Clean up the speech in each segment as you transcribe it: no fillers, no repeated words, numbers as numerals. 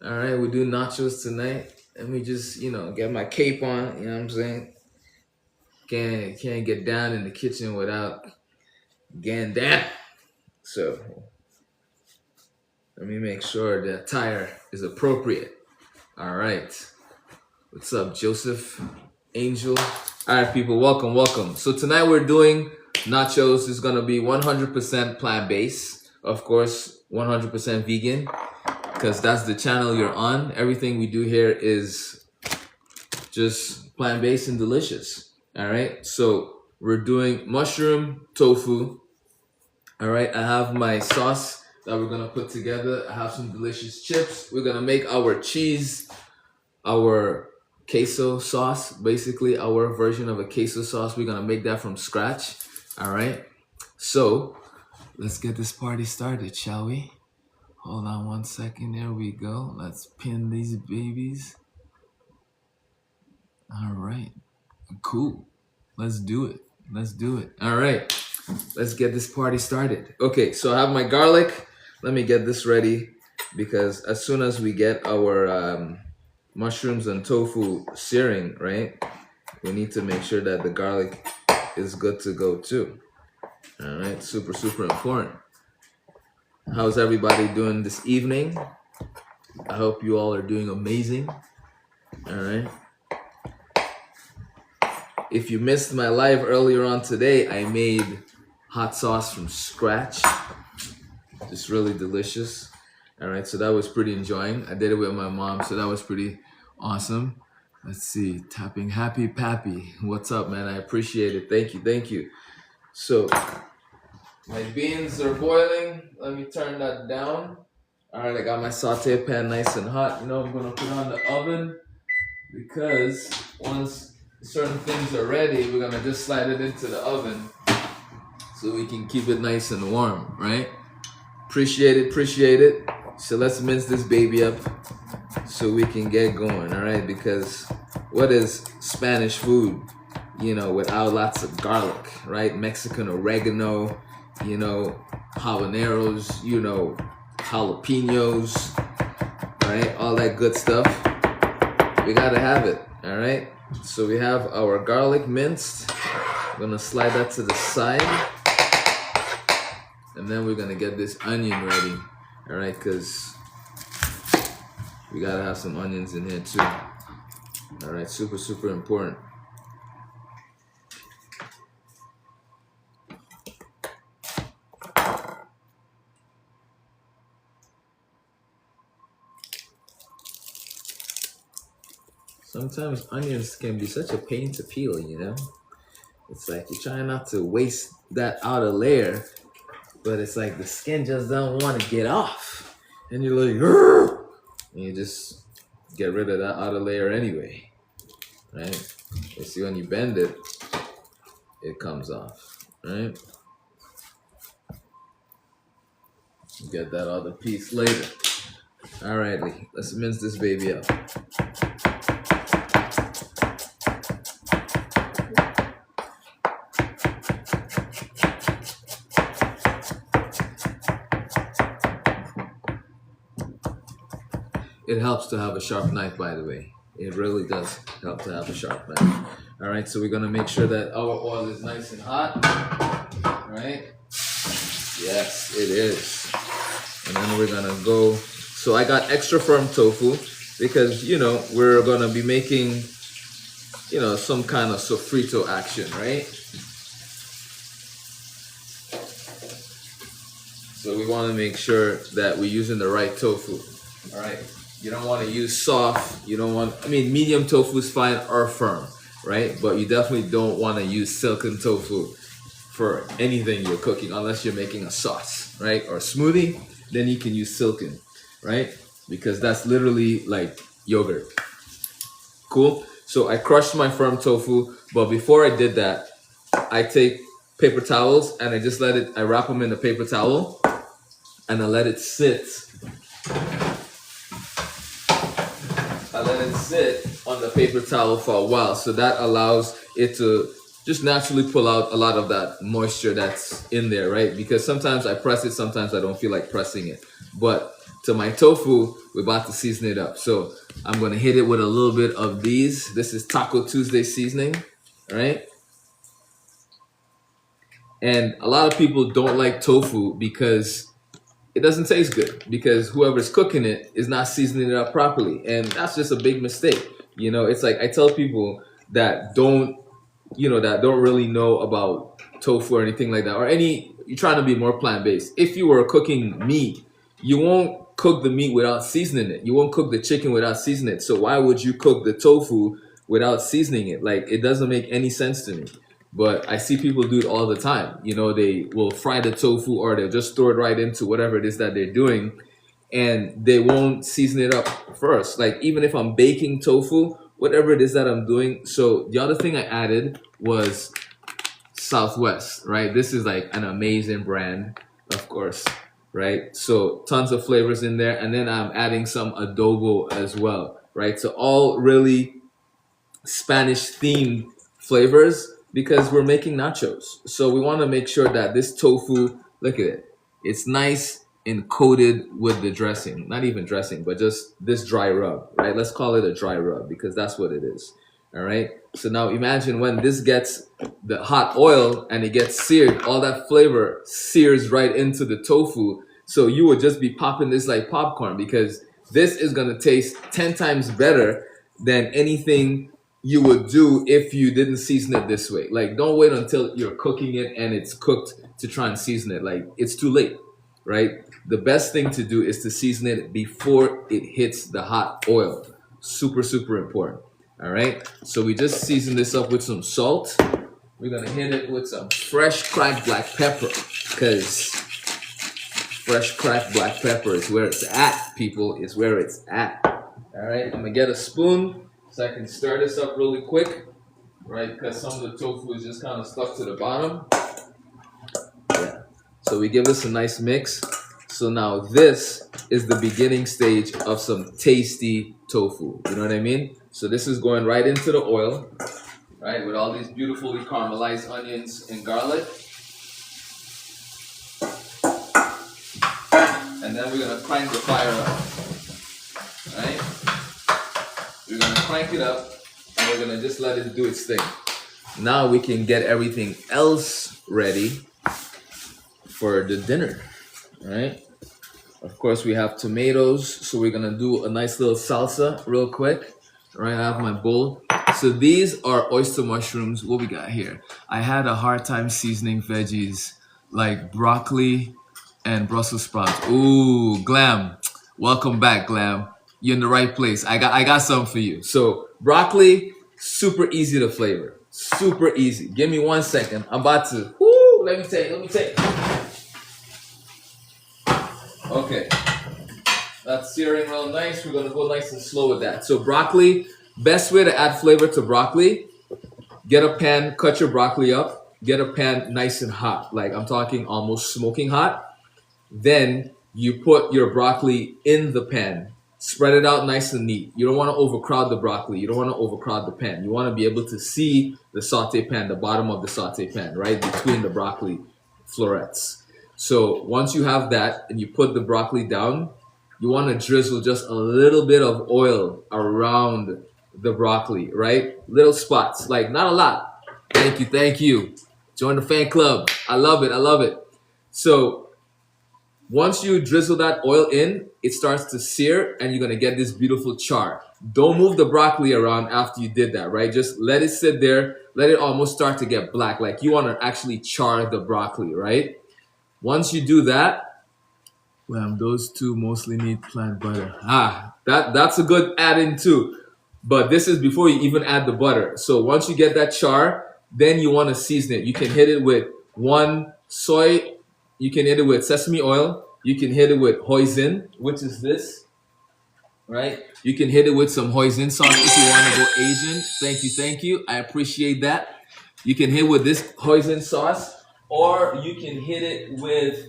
All right, we do nachos tonight. Let me just, get my cape on. You know what I'm saying? Can't get down in the kitchen without getting down. So let me make sure the attire is appropriate. All right. What's up, Joseph? Angel? All right, people, welcome. So tonight we're doing nachos. It's gonna be 100% plant-based, of course, 100% vegan, because that's the channel you're on. Everything we do here is just plant-based and delicious. All right, so we're doing mushroom tofu. All right, I have my sauce that we're gonna put together. I have some delicious chips. We're gonna make our cheese, our queso sauce, basically our version of a queso sauce. We're gonna make that from scratch. All right, so let's get this party started, shall we? Hold on one second. There we go. Let's pin these babies. All right, cool. Let's do it. All right, let's get this party started. Okay, so I have my garlic. Let me get this ready because as soon as we get our mushrooms and tofu searing, right, we need to make sure that the garlic is good to go too. All right, super important. How's everybody doing this evening? I hope you all are doing amazing. All right. If you missed my live earlier on today, I made hot sauce from scratch. Just really delicious. All right, so that was pretty enjoying. I did it with my mom, so that was pretty awesome. Let's see, tapping Happy Pappy. What's up, man? I appreciate it. Thank you. So my beans are boiling. Let me turn that down. All right, I got my saute pan nice and hot. You know, I'm gonna put on the oven because once certain things are ready, we're gonna just slide it into the oven so we can keep it nice and warm, right? Appreciate it. So let's mince this baby up so we can get going, all right? Because what is Spanish food, without lots of garlic, right? Mexican oregano, habaneros, jalapenos, right? All that good stuff. We gotta have it, all right? So we have our garlic minced. I'm gonna slide that to the side. And then we're gonna get this onion ready, all right? Because we gotta have some onions in here too. All right, super important. Sometimes onions can be such a pain to peel, It's like you're trying not to waste that outer layer, but it's like the skin just don't want to get off. And you're like, "Argh!" And you just get rid of that outer layer anyway, right? You see, when you bend it, it comes off, right? You get that other piece later. Alrighty, let's mince this baby up. It helps to have a sharp knife, by the way. It really does help to have a sharp knife. All right, so we're gonna make sure that our oil is nice and hot. All right. Yes, it is. And then we're gonna go. So I got extra firm tofu because we're gonna be making some kind of sofrito action, right? So we want to make sure that we're using the right tofu. All right. You don't want to use soft. Medium tofu is fine or firm, right? But you definitely don't want to use silken tofu for anything you're cooking unless you're making a sauce, right? Or a smoothie, then you can use silken, right? Because that's literally like yogurt. Cool? So I crushed my firm tofu, but before I did that, I take paper towels and I wrap them in a paper towel and I let it sit. On the paper towel for a while, so that allows it to just naturally pull out a lot of that moisture that's in there, right? Because sometimes I press it, sometimes I don't feel like pressing it. But to my tofu, we're about to season it up. So I'm gonna hit it with a little bit of these. This is Taco Tuesday seasoning, all right? And a lot of people don't like tofu because it doesn't taste good, because whoever's cooking it is not seasoning it up properly. And that's just a big mistake. You know, it's like I tell people that that don't really know about tofu or anything like that, or you're trying to be more plant-based. If you were cooking meat, you won't cook the meat without seasoning it. You won't cook the chicken without seasoning it. So why would you cook the tofu without seasoning it? Like, it doesn't make any sense to me. But I see people do it all the time. You know, they will fry the tofu, or they'll just throw it right into whatever it is that they're doing, and they won't season it up first. Like, even if I'm baking tofu, whatever it is that I'm doing. So the other thing I added was Southwest, right? This is like an amazing brand, of course, right? So tons of flavors in there. And then I'm adding some adobo as well, right? So all really Spanish themed flavors, because we're making nachos. So we want to make sure that this tofu, look at it, it's nice and coated with the dressing. Not even dressing, but just this dry rub, right? Let's call it a dry rub, because that's what it is. All right. So now imagine when this gets the hot oil and it gets seared, all that flavor sears right into the tofu. So you would just be popping this like popcorn, because this is going to taste 10 times better than anything you would do if you didn't season it this way. Like, don't wait until you're cooking it and it's cooked to try and season it. Like, it's too late, right? The best thing to do is to season it before it hits the hot oil. Super, super important. All right. So we just season this up with some salt. We're going to hit it with some fresh cracked black pepper, because fresh cracked black pepper is where it's at, people. Is where it's at. All right. I'm going to get a spoon so I can stir this up really quick, right? Because some of the tofu is just kind of stuck to the bottom. Yeah. So we give this a nice mix. So now this is the beginning stage of some tasty tofu. You know what I mean? So this is going right into the oil, right? With all these beautifully caramelized onions and garlic. And then we're going to crank the fire up, right? We're going to crank it up, and we're going to just let it do its thing. Now we can get everything else ready for the dinner, right? Of course, we have tomatoes, so we're going to do a nice little salsa real quick. Right, I have my bowl. So these are oyster mushrooms. What we got here? I had a hard time seasoning veggies like broccoli and Brussels sprouts. Ooh, Glam. Welcome back, Glam. You're in the right place. I got some for you. So broccoli, super easy to flavor. Super easy. Give me 1 second. I'm about to. Woo, let me take. Okay. That's searing real nice. We're going to go nice and slow with that. So broccoli, best way to add flavor to broccoli, get a pan, cut your broccoli up, get a pan nice and hot. Like, I'm talking almost smoking hot. Then you put your broccoli in the pan. Spread it out nice and neat. You don't want to overcrowd the broccoli. You don't want to overcrowd the pan. You want to be able to see the saute pan, the bottom of the saute pan, right between the broccoli florets. So once you have that and you put the broccoli down, you want to drizzle just a little bit of oil around the broccoli, right? Little spots, like not a lot. Thank you. Join the fan club. I love it. So once you drizzle that oil in, it starts to sear and you're going to get this beautiful char. Don't move the broccoli around after you did that, right? Just let it sit there. Let it almost start to get black. Like, you want to actually char the broccoli, right? Once you do that, well, those two mostly need plant butter. That's a good add-in too. But this is before you even add the butter. So once you get that char, then you want to season it. You can hit it with soy. You can hit it with sesame oil. You can hit it with hoisin, which is this, right? You can hit it with some hoisin sauce if you want to go Asian. Thank you. I appreciate that. You can hit with this hoisin sauce, or you can hit it with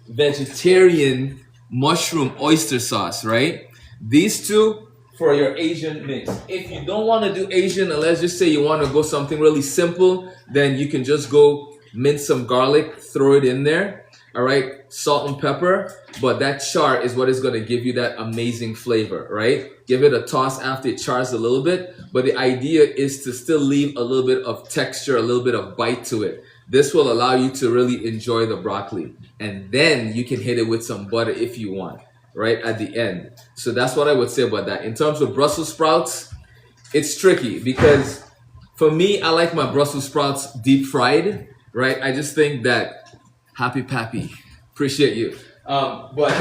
vegetarian mushroom oyster sauce, right? These two for your Asian mix. If you don't want to do Asian, and let's just say you want to go something really simple, then you can just go mince some garlic, throw it in there. all right, salt and pepper, but that char is what is going to give you that amazing flavor, right? Give it a toss after it chars a little bit, but the idea is to still leave a little bit of texture, a little bit of bite to it. This will allow you to really enjoy the broccoli, and then you can hit it with some butter if you want, right at the end. So that's what I would say about that. In terms of Brussels sprouts, it's tricky because for me, I like my Brussels sprouts deep fried, right? I just think that happy pappy, appreciate you. But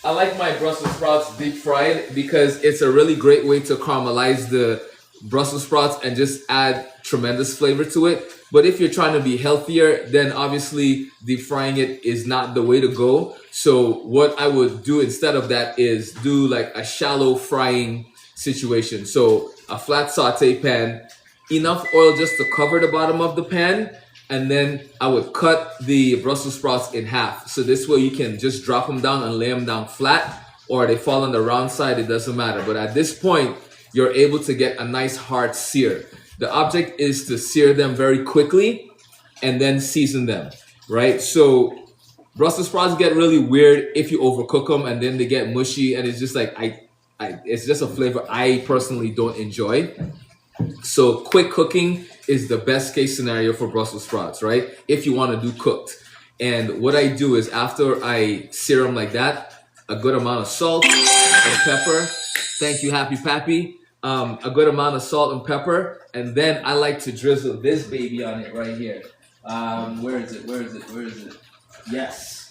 I like my Brussels sprouts deep fried because it's a really great way to caramelize the Brussels sprouts and just add tremendous flavor to it. But if you're trying to be healthier, then obviously deep frying it is not the way to go. So what I would do instead of that is do like a shallow frying situation. So a flat saute pan, enough oil just to cover the bottom of the pan, and then I would cut the Brussels sprouts in half. So this way you can just drop them down and lay them down flat, or they fall on the round side, it doesn't matter. But at this point, you're able to get a nice hard sear. The object is to sear them very quickly and then season them, right? So Brussels sprouts get really weird if you overcook them and then they get mushy, and it's just like it's just a flavor I personally don't enjoy. So quick cooking is the best case scenario for Brussels sprouts, right? If you want to do cooked. And what I do is after I sear them like that, a good amount of salt and pepper. Thank you, Happy Pappy. A good amount of salt and pepper. And then I like to drizzle this baby on it right here. Where is it? Where is it? Where is it? Yes.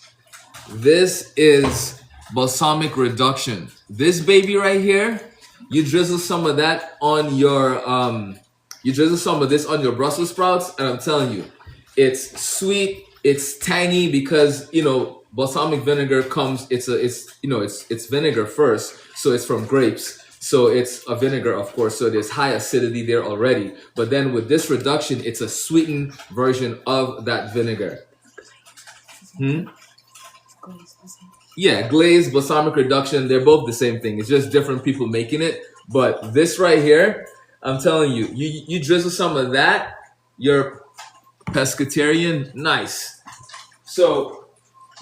This is balsamic reduction. This baby right here, you drizzle some of that on your you drizzle some of this on your Brussels sprouts, and I'm telling you, it's sweet, it's tangy because balsamic vinegar comes. It's vinegar first, so it's from grapes. So it's a vinegar, of course. So there's high acidity there already. But then with this reduction, it's a sweetened version of that vinegar. Yeah, glazed, balsamic reduction, they're both the same thing. It's just different people making it. But this right here, I'm telling you, you drizzle some of that, you're pescatarian, nice. So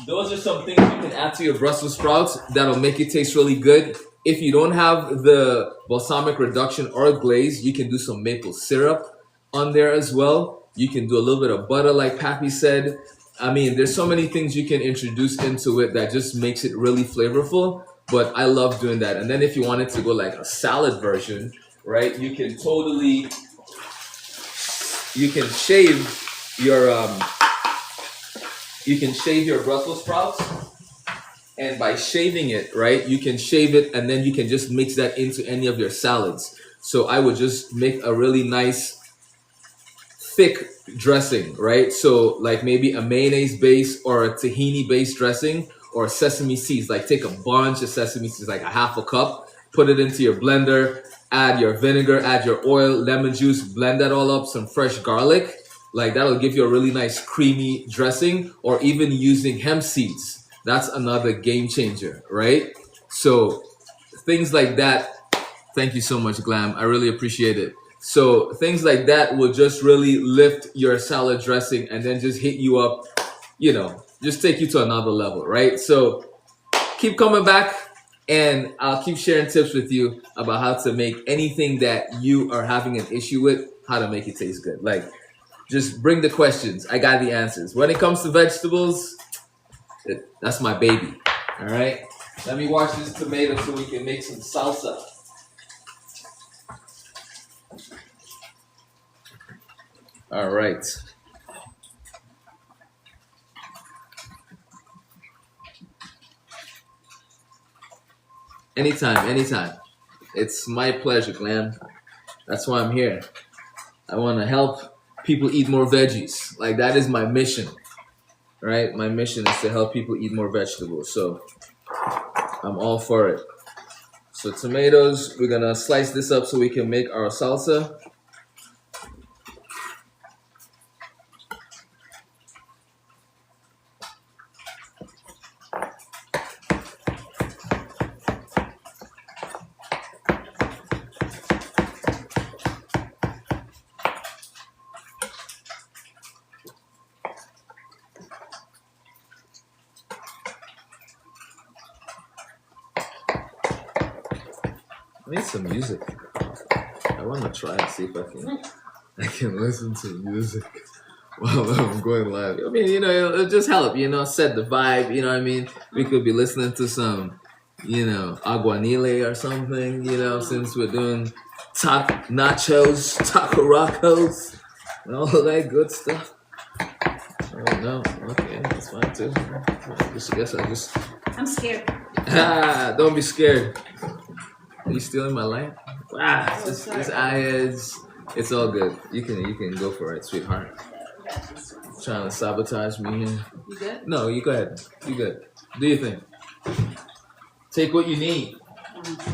those are some things you can add to your Brussels sprouts that'll make it taste really good. If you don't have the balsamic reduction or glaze, you can do some maple syrup on there as well. You can do a little bit of butter like Pappy said. I mean, there's so many things you can introduce into it that just makes it really flavorful, but I love doing that. And then if you wanted to go like a salad version, right, you can shave your Brussels sprouts, and by shaving it, right, you can shave it and then you can just mix that into any of your salads. So I would just make a really nice thick dressing, right? So like maybe a mayonnaise base or a tahini based dressing, or sesame seeds. Like take a bunch of sesame seeds, like a half a cup, put it into your blender, add your vinegar, add your oil, lemon juice, blend that all up, some fresh garlic. Like that'll give you a really nice creamy dressing. Or even using hemp seeds. That's another game changer, right? So things like that. Thank you so much, Glam. I really appreciate it. So things like that will just really lift your salad dressing and then just hit you up, just take you to another level, right? So keep coming back and I'll keep sharing tips with you about how to make anything that you are having an issue with, how to make it taste good. Like, just bring the questions. I got the answers. When it comes to vegetables, that's my baby, all right? Let me wash this tomato so we can make some salsa. All right. Anytime. It's my pleasure, Glam. That's why I'm here. I want to help people eat more veggies. Like that is my mission, right? My mission is to help people eat more vegetables. So I'm all for it. So tomatoes, we're gonna slice this up so we can make our salsa. I need some music. I want to try and see if I can listen to music while I'm going live. I mean, it'll just help, set the vibe. You know what I mean? We could be listening to some, aguanile or something. Since we're doing nachos, taco and all of that good stuff. Oh no, okay, that's fine too. I'm scared. Don't be scared. Are you stealing my line? This eye is. It's all good. You can go for it, sweetheart. Trying to sabotage me here. You good? No, you go ahead. You good. Do your thing. Take what you need.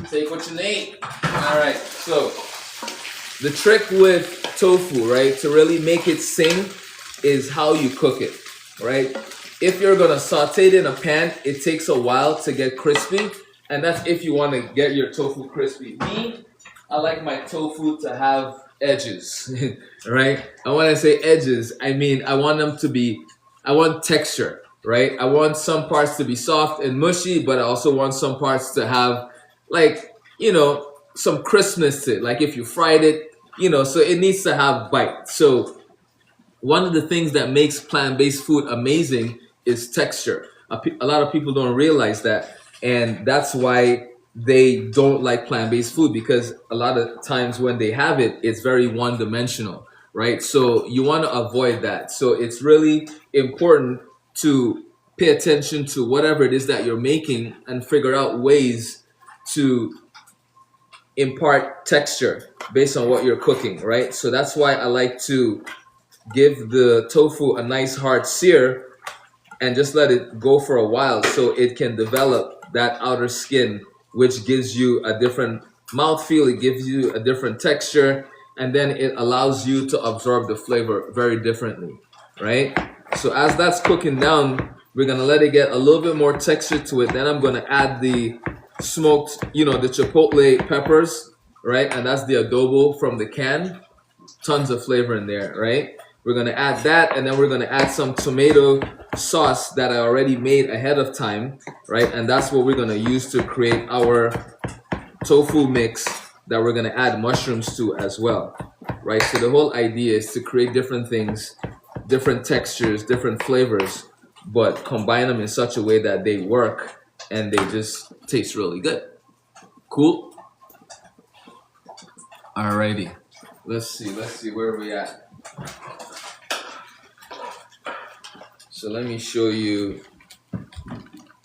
Take what you need. All right. So the trick with tofu, right, to really make it sing, is how you cook it, right? If you're gonna saute it in a pan, it takes a while to get crispy, and that's if you want to get your tofu crispy. Me, I like my tofu to have edges, right? And when I say edges, I mean I want texture, right? I want some parts to be soft and mushy, but I also want some parts to have, like, some crispness to it. Like if you fried it, so it needs to have bite. So one of the things that makes plant-based food amazing is texture. A lot of people don't realize that, and that's why they don't like plant-based food, because a lot of times when they have it, it's very one-dimensional, right? So you want to avoid that. So it's really important to pay attention to whatever it is that you're making and figure out ways to impart texture based on what you're cooking, right? So that's why I like to give the tofu a nice hard sear and just let it go for a while so it can develop that outer skin, which gives you a different mouthfeel, it gives you a different texture, and then it allows you to absorb the flavor very differently, right? So as that's cooking down, we're gonna let it get a little bit more texture to it. Then I'm gonna add the smoked, the chipotle peppers, right? And that's the adobo from the can. Tons of flavor in there, right? We're gonna add that, and then we're gonna add some tomato sauce that I already made ahead of time, right? And that's what we're gonna use to create our tofu mix that we're gonna add mushrooms to as well, right? So the whole idea is to create different things, different textures, different flavors, but combine them in such a way that they work and they just taste really good. Cool? Alrighty. Let's see where we at. So let me show you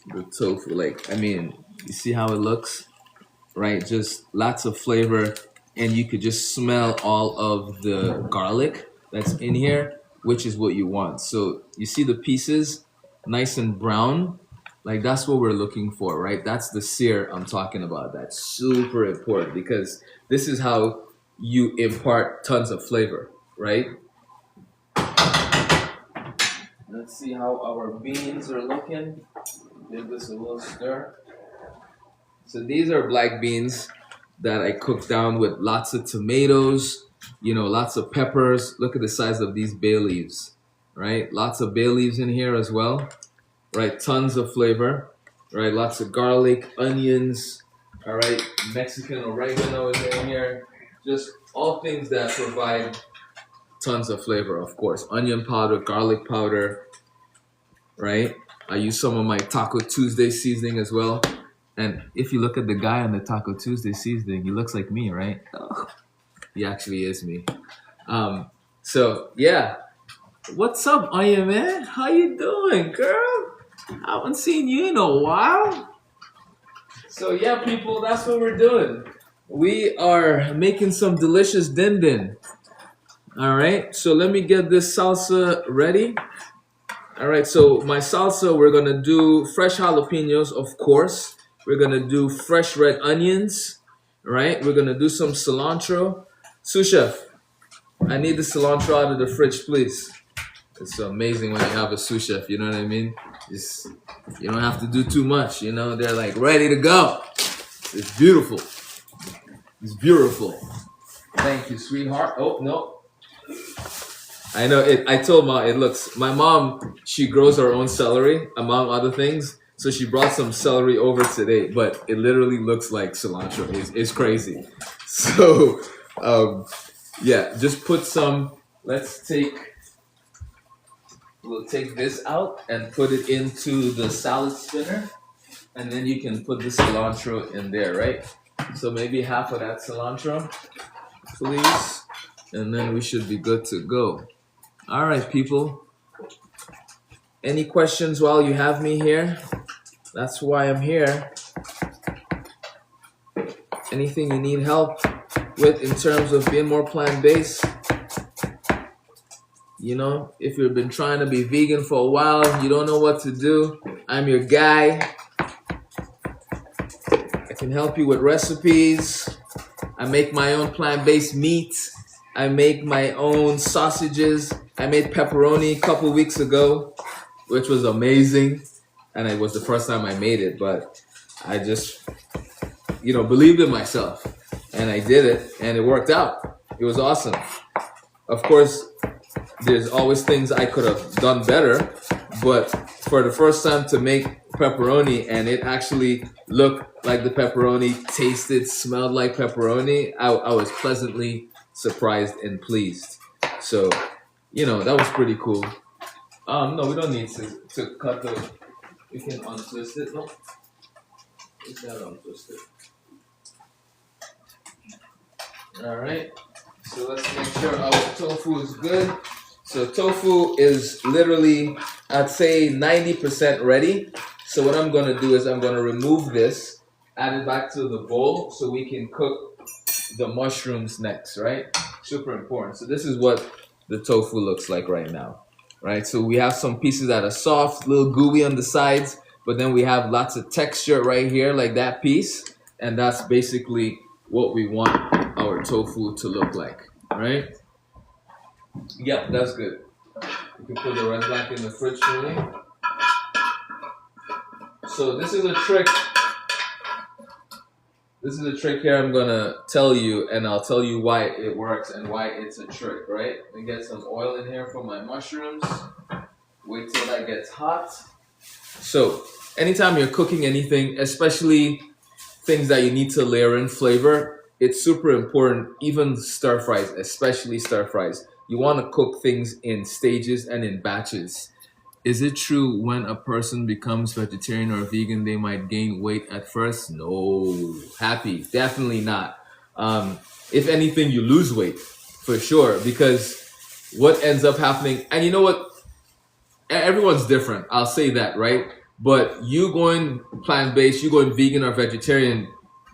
the tofu. You see how it looks, right? Just lots of flavor, and you could just smell all of the garlic that's in here, which is what you want. So you see the pieces, nice and brown, like that's what we're looking for, right? That's the sear I'm talking about. That's super important because this is how you impart tons of flavor, right? Let's see how our beans are looking. Give this a little stir. So these are black beans that I cooked down with lots of tomatoes, lots of peppers. Look at the size of these bay leaves, right? Lots of bay leaves in here as well, right? Tons of flavor, right? Lots of garlic, onions, all right? Mexican oregano is in here. Just all things that provide tons of flavor, of course. Onion powder, garlic powder, right? I use some of my Taco Tuesday seasoning as well. And if you look at the guy on the Taco Tuesday seasoning, he looks like me, right? Oh, he actually is me. So yeah. What's up, Anya, man? How you doing, girl? I haven't seen you in a while. So yeah, people, that's what we're doing. We are making some delicious din din. All right, so let me get this salsa ready. All right, so my salsa, we're gonna do fresh jalapenos, of course. We're gonna do fresh red onions, right? We're gonna do some cilantro. Sous chef, I need the cilantro out of the fridge, please. It's amazing when you have a sous chef, you know what I mean? You don't have to do too much, They're like ready to go. It's beautiful. It's beautiful. Thank you, sweetheart. Oh, no. I know it. I told Ma it looks. My mom, she grows her own celery, among other things. So she brought some celery over today, but it literally looks like cilantro. It's crazy. So, um, yeah, just put some. Let's take. We'll take this out and put it into the salad spinner, and then you can put the cilantro in there, right? So maybe half of that cilantro, please, and then we should be good to go. All right, people. Any questions while you have me here? That's why I'm here. Anything you need help with in terms of being more plant-based? You know, if you've been trying to be vegan for a while, you don't know what to do, I'm your guy. I can help you with recipes. I make my own plant-based meat. I make my own sausages. I made pepperoni a couple weeks ago, which was amazing. And it was the first time I made it, but I just, believed in myself. And I did it, and it worked out. It was awesome. Of course, there's always things I could have done better, but for the first time to make pepperoni and it actually looked like the pepperoni, tasted, smelled like pepperoni, I was pleasantly surprised and pleased. So, that was pretty cool. No, we don't need to cut the, we can untwist it. No, it's not untwisted. All right, so let's make sure our tofu is good. So tofu is literally, I'd say 90% ready. So what I'm gonna do is I'm gonna remove this, add it back to the bowl so we can cook the mushrooms next, right? Super important. So this is what the tofu looks like right now, right? So we have some pieces that are soft, a little gooey on the sides, but then we have lots of texture right here, like that piece. And that's basically what we want our tofu to look like, right? Yep, that's good. You can put the rest back in the fridge for me. So this is a trick. This is a trick here I'm gonna tell you, and I'll tell you why it works and why it's a trick, right? Let me get some oil in here for my mushrooms. Wait till that gets hot. So anytime you're cooking anything, especially things that you need to layer in flavor, it's super important, even stir fries, especially stir fries. You want to cook things in stages and in batches. Is it true when a person becomes vegetarian or vegan, they might gain weight at first? No, happy, definitely not. If anything, you lose weight for sure, because what ends up happening, and you know what? Everyone's different. I'll say that, right? But you going plant-based, you going vegan or vegetarian,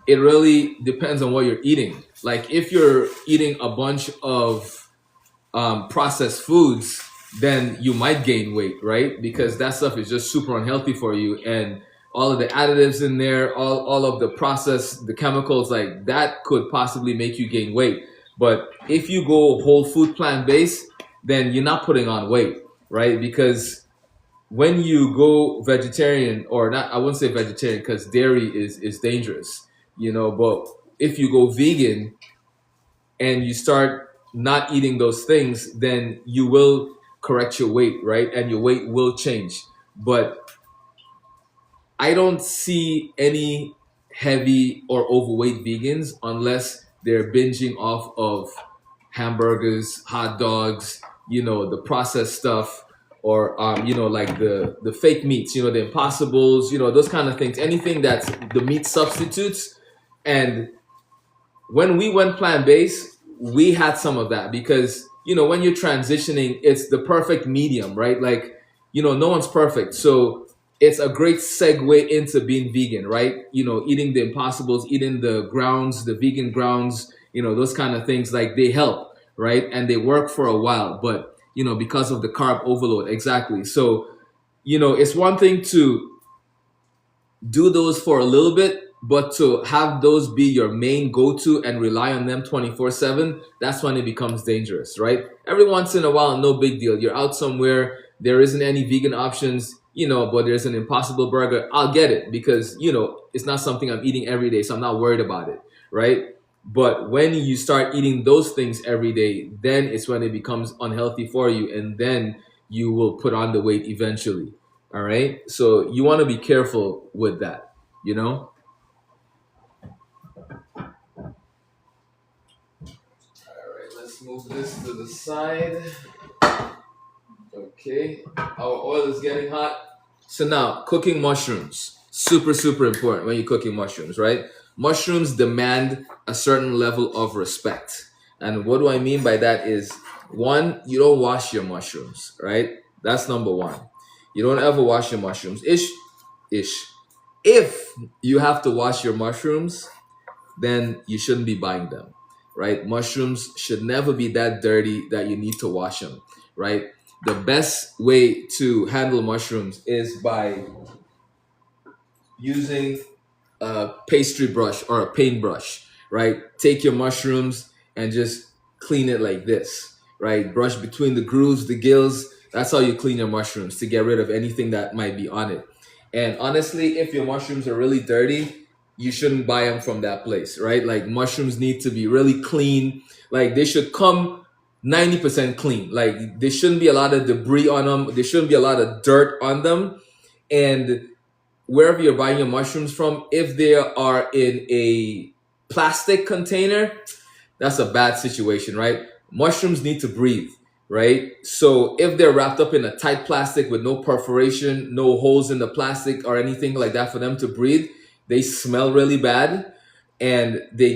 it really depends on what you're eating. Like if you're eating a bunch of processed foods, then you might gain weight, right? Because that stuff is just super unhealthy for you, and all of the additives in there, all of the process, the chemicals, like that could possibly make you gain weight. But if you go whole food plant-based, then you're not putting on weight, right? Because when you go vegetarian, or not, I wouldn't say vegetarian because dairy is dangerous, but if you go vegan and you start not eating those things, then you will correct your weight, right? And your weight will change. But I don't see any heavy or overweight vegans unless they're binging off of hamburgers, hot dogs, the processed stuff, or like the fake meats, the impossibles, those kind of things. Anything that's the meat substitutes. And when we went plant-based, we had some of that because, when you're transitioning, it's the perfect medium, right? Like, no one's perfect. So it's a great segue into being vegan, right? Eating the impossibles, eating the grounds, the vegan grounds, those kind of things, like they help, right? And they work for a while, but, because of the carb overload, exactly. So, it's one thing to do those for a little bit, but to have those be your main go-to and rely on them 24/7, that's when it becomes dangerous, right? Every once in a while, no big deal. You're out somewhere, there isn't any vegan options, but there's an Impossible Burger. I'll get it because, it's not something I'm eating every day, so I'm not worried about it, right? But when you start eating those things every day, then it's when it becomes unhealthy for you, and then you will put on the weight eventually. All right. So you want to be careful with that, you know? All right, let's move this to the side. Okay. Our oil is getting hot. So now, cooking mushrooms. Super, super important when you're cooking mushrooms, right? Mushrooms demand a certain level of respect. And what do I mean by that is one, you don't wash your mushrooms, right? That's number one. You don't ever wash your mushrooms. Ish. If you have to wash your mushrooms, then you shouldn't be buying them, right? Mushrooms should never be that dirty that you need to wash them, right? The best way to handle mushrooms is by using a pastry brush or a paintbrush, right? Take your mushrooms and just clean it like this, right? Brush between the grooves, the gills. That's how you clean your mushrooms to get rid of anything that might be on it. And honestly, if your mushrooms are really dirty, you shouldn't buy them from that place, right? Like mushrooms need to be really clean. Like they should come 90% clean. Like there shouldn't be a lot of debris on them. There shouldn't be a lot of dirt on them. And wherever you're buying your mushrooms from, if they are in a plastic container, that's a bad situation, right? Mushrooms need to breathe, right? So if they're wrapped up in a tight plastic with no perforation, no holes in the plastic or anything like that for them to breathe, they smell really bad and they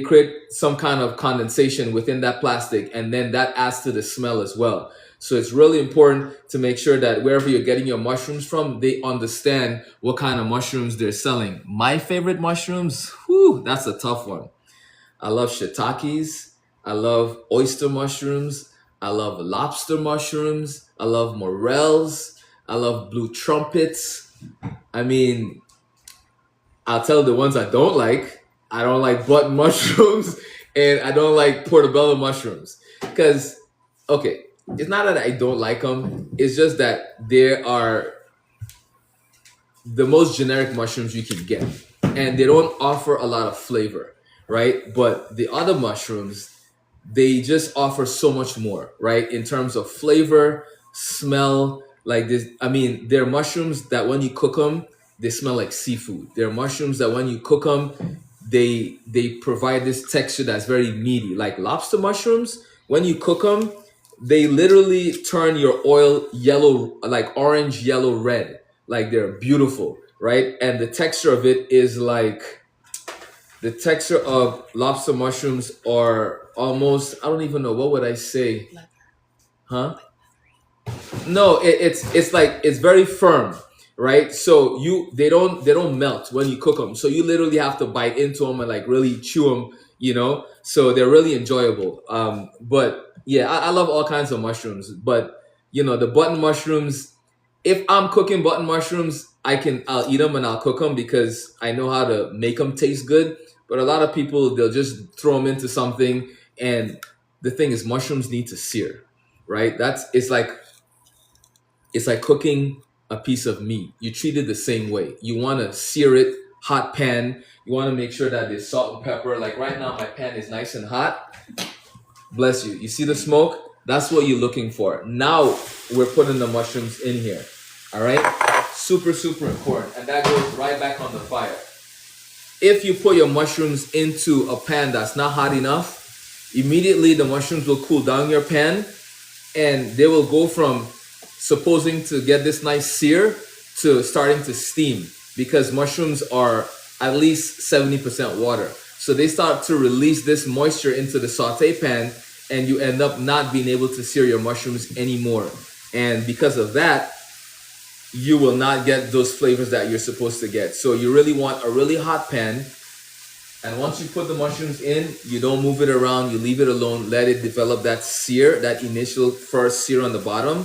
create some kind of condensation within that plastic, and then that adds to the smell as well. So it's really important to make sure that wherever you're getting your mushrooms from, they understand what kind of mushrooms they're selling. My favorite mushrooms, whew, that's a tough one. I love shiitakes. I love oyster mushrooms. I love lobster mushrooms. I love morels. I love blue trumpets. I mean, I'll tell the ones I don't like. I don't like button mushrooms and I don't like portobello mushrooms. Because, okay, it's not that I don't like them. It's just that they are the most generic mushrooms you can get. And they don't offer a lot of flavor, right? But the other mushrooms, they just offer so much more, right? In terms of flavor, smell, like this. I mean, they're mushrooms that when you cook them, they smell like seafood. They're mushrooms that when you cook them, they provide this texture that's very meaty. Like lobster mushrooms, when you cook them, they literally turn your oil yellow, like orange, yellow, red. Like they're beautiful, right? And the texture of it is like the texture of lobster mushrooms are almost, I don't even know, what would I say? Huh? No, it's like it's very firm, right? So they don't melt when you cook them. So you literally have to bite into them and like really chew them, you know. So they're really enjoyable. But yeah, I love all kinds of mushrooms. But you know, the button mushrooms. If I'm cooking button mushrooms, I'll eat them and I'll cook them because I know how to make them taste good. But a lot of people they'll just throw them into something, and the thing is, mushrooms need to sear, right? That's it's like cooking a piece of meat. You treat it the same way. You want to sear it, hot pan. You want to make sure that there's salt and pepper. Like right now, my pan is nice and hot. Bless you. You see the smoke? That's what you're looking for. Now we're putting the mushrooms in here. All right? Super, super important. And that goes right back on the fire. If you put your mushrooms into a pan that's not hot enough, immediately the mushrooms will cool down your pan and they will go from supposing to get this nice sear to starting to steam because mushrooms are at least 70% water. So they start to release this moisture into the saute pan and you end up not being able to sear your mushrooms anymore. And because of that, you will not get those flavors that you're supposed to get. So you really want a really hot pan. And once you put the mushrooms in, you don't move it around, you leave it alone, let it develop that sear, that initial first sear on the bottom.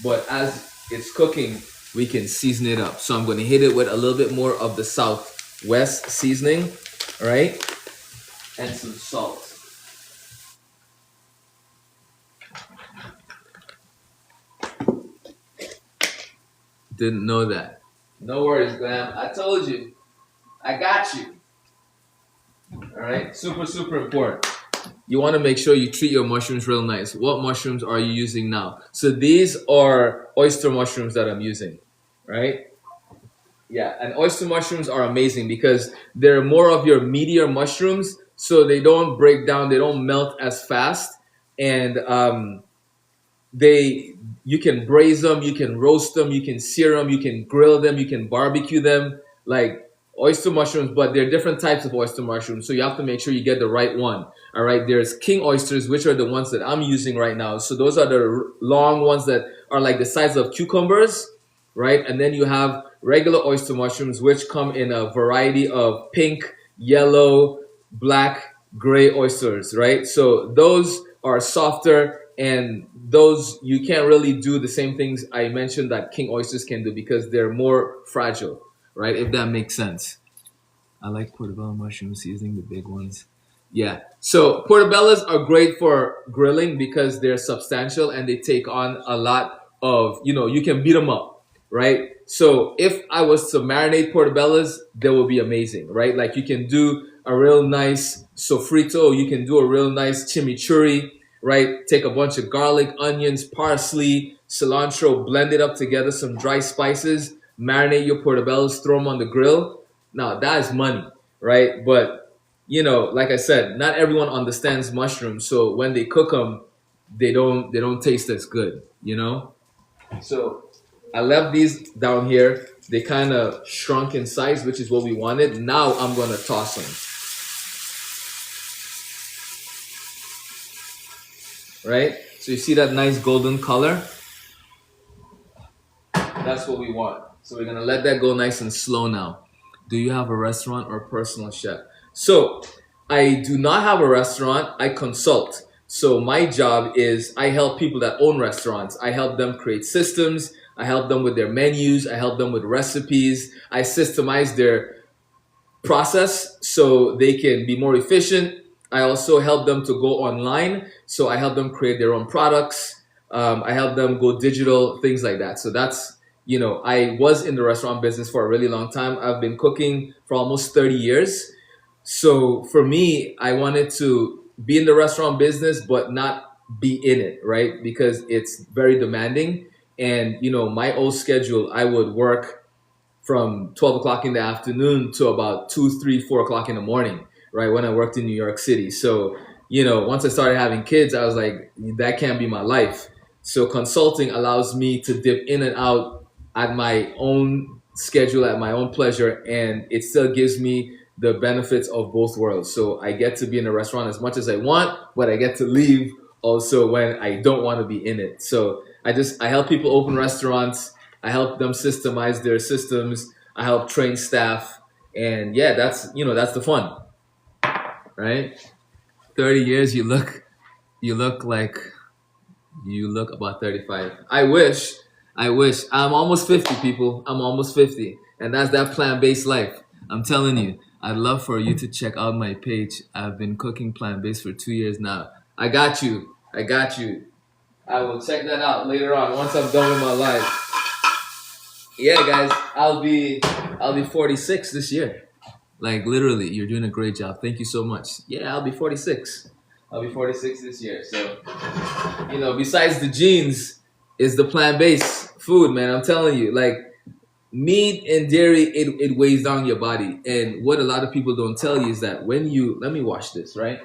But as it's cooking, we can season it up. So I'm going to hit it with a little bit more of the Southwest seasoning, all right? And some salt. Didn't know that. No worries, Glam. I told you. I got you. All right? Super, super important. you want to make sure you treat your mushrooms real nice. What mushrooms are you using now? So these are oyster mushrooms that I'm using, right? Yeah, and oyster mushrooms are amazing because they're more of your meatier mushrooms, so they don't break down, they don't melt as fast, and they you can braise them, you can roast them, you can sear them, you can grill them, you can barbecue them, like oyster mushrooms. But there are different types of oyster mushrooms, so you have to make sure you get the right one. All right, there's king oysters, which are the ones that I'm using right now. So those are the long ones that are like the size of cucumbers, right? And then you have regular oyster mushrooms, which come in a variety of pink, yellow, black, gray oysters, right? So those are softer, and those you can't really do the same things I mentioned that king oysters can do because they're more fragile, right? If that makes sense. I like portobello mushroom seasoning, the big ones. Yeah. So portobellos are great for grilling because they're substantial and they take on a lot of, you can beat them up, right? So if I was to marinate portobellos, they will be amazing, right? Like you can do a real nice sofrito, you can do a real nice chimichurri, right? Take a bunch of garlic, onions, parsley, cilantro, blend it up together, some dry spices, marinate your portobellos, throw them on the grill. Now that is money, right? But like I said, not everyone understands mushrooms, so when they cook them, they don't taste as good, So I left these down here. They kind of shrunk in size, which is what we wanted. Now I'm gonna toss them, right? So you see that nice golden color? That's what we want. So we're gonna let that go nice and slow now. Do you have a restaurant or personal chef? So I do not have a restaurant. I consult. So my job is I help people that own restaurants. I help them create systems. I help them with their menus. I help them with recipes. I systemize their process so they can be more efficient. I also help them to go online. So I help them create their own products. I help them go digital, things like that. So that's, I was in the restaurant business for a really long time. I've been cooking for almost 30 years. So for me, I wanted to be in the restaurant business, but not be in it, right? Because it's very demanding. And, my old schedule, I would work from 12 o'clock in the afternoon to about 2, 3, 4 o'clock in the morning, right? When I worked in New York City. So, once I started having kids, I was like, that can't be my life. So consulting allows me to dip in and out at my own schedule, at my own pleasure, and it still gives me the benefits of both worlds. So I get to be in a restaurant as much as I want, but I get to leave also when I don't want to be in it. So I help people open restaurants. I help them systemize their systems. I help train staff, and yeah, that's the fun, right? 30 years, you look like you look about 35. I wish. I'm almost 50, people. I'm almost 50, and that's that plant-based life. I'm telling you, I'd love for you to check out my page. I've been cooking plant-based for 2 years now. I got you. I got you. I will check that out later on once I'm done with my life. Yeah, guys, I'll be 46 this year. Like literally, you're doing a great job. Thank you so much. Yeah, I'll be 46. I'll be 46 this year. So, besides the genes, is the plant-based food, man. I'm telling you, like meat and dairy, it weighs down your body. And what a lot of people don't tell you is that let me wash this, right?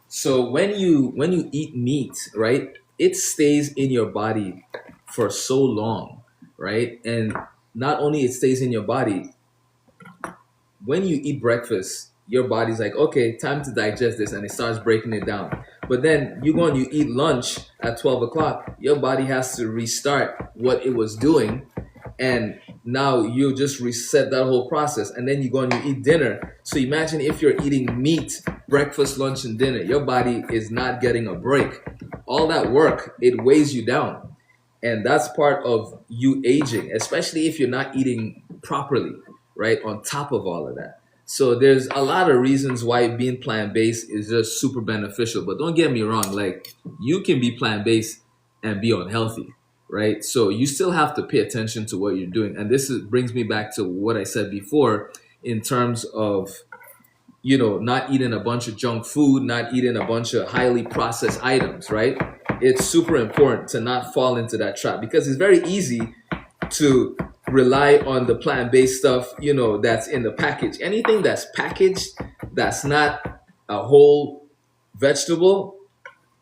So when you eat meat, right, it stays in your body for so long, right? And not only it stays in your body, when you eat breakfast, your body's like, okay, time to digest this, and it starts breaking it down. But then you go and you eat lunch at 12 o'clock, your body has to restart what it was doing, and now you just reset that whole process, and then you go and you eat dinner. So imagine if you're eating meat, breakfast, lunch, and dinner, your body is not getting a break. All that work, it weighs you down. And that's part of you aging, especially if you're not eating properly, right? On top of all of that. So there's a lot of reasons why being plant-based is just super beneficial. But don't get me wrong, like you can be plant-based and be unhealthy, right? So you still have to pay attention to what you're doing. And brings me back to what I said before in terms of not eating a bunch of junk food, not eating a bunch of highly processed items, right? It's super important to not fall into that trap because it's very easy to rely on the plant-based stuff, that's in the package. Anything that's packaged, that's not a whole vegetable,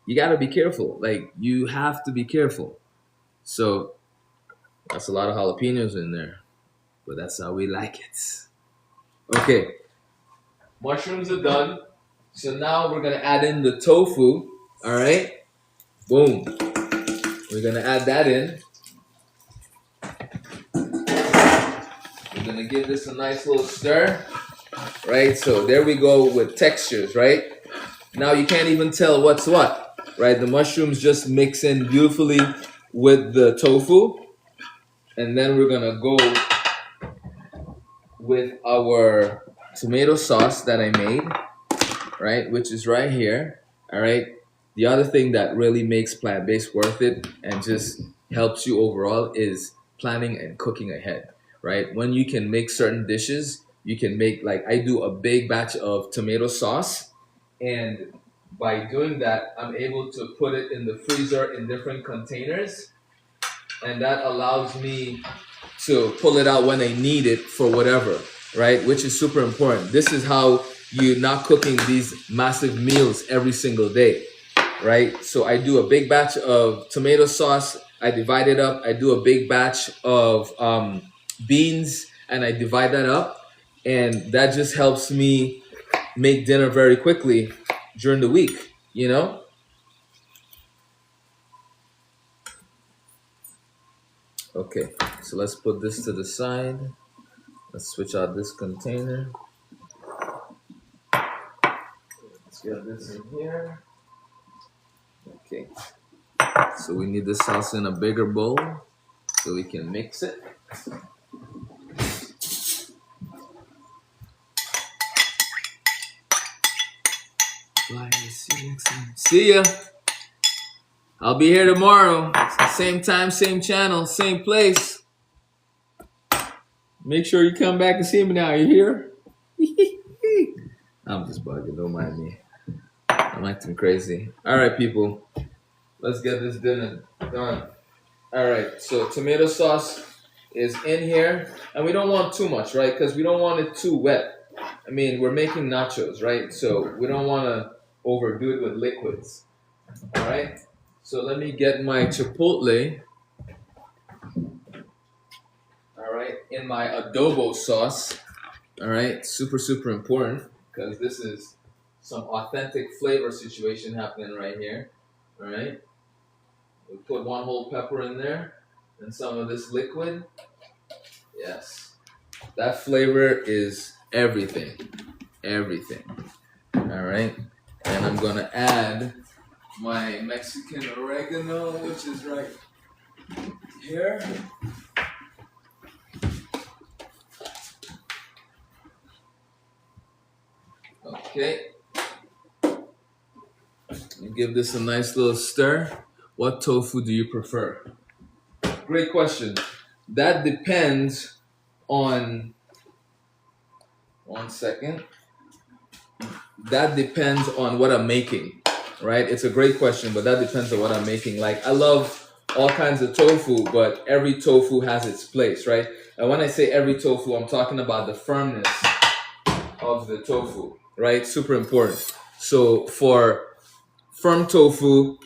you got to be careful. Like, you have to be careful. So that's a lot of jalapenos in there, but that's how we like it. Okay, mushrooms are done. So now we're gonna add in the tofu. All right, boom. We're gonna add that in. We're gonna give this a nice little stir. Right, so there we go with textures, right? Now you can't even tell what's what, right? The mushrooms just mix in beautifully with the tofu. And then we're gonna go with our tomato sauce that I made, right? Which is right here, all right? The other thing that really makes plant-based worth it and just helps you overall is planning and cooking ahead, right? When you can make certain dishes, you can make, like, I do a big batch of tomato sauce, and by doing that, I'm able to put it in the freezer in different containers, and that allows me to pull it out when I need it for whatever, right? Which is super important. This is how you're not cooking these massive meals every single day, right? So I do a big batch of tomato sauce, I divide it up. I do a big batch of beans, and I divide that up. And that just helps me make dinner very quickly during the week, Okay, so let's put this to the side. Let's switch out this container. Let's get this in here. Okay, so we need this sauce in a bigger bowl so we can mix it. See ya. I'll be here tomorrow. Same time, same channel, same place. Make sure you come back and see me now. You hear? I'm just bugging. Don't mind me. I'm acting crazy. All right, people. Let's get this dinner done. All right. So tomato sauce is in here. And we don't want too much, right? Because we don't want it too wet. I mean, we're making nachos, right? So we don't want to overdo it with liquids. All right. So let me get my chipotle. All right, in my adobo sauce. All right, super, super important because this is some authentic flavor situation happening right here. All right, we put one whole pepper in there and some of this liquid. Yes, that flavor is everything, everything. All right, and I'm gonna add my Mexican oregano, which is right here. Okay. You give this a nice little stir. What tofu do you prefer? Great question. That depends on, one second. That depends on what I'm making, right? It's a great question, but that depends on what I'm making. Like, I love all kinds of tofu, but every tofu has its place, right? And when I say every tofu, I'm talking about the firmness of the tofu, right? Super important. So for firm tofu,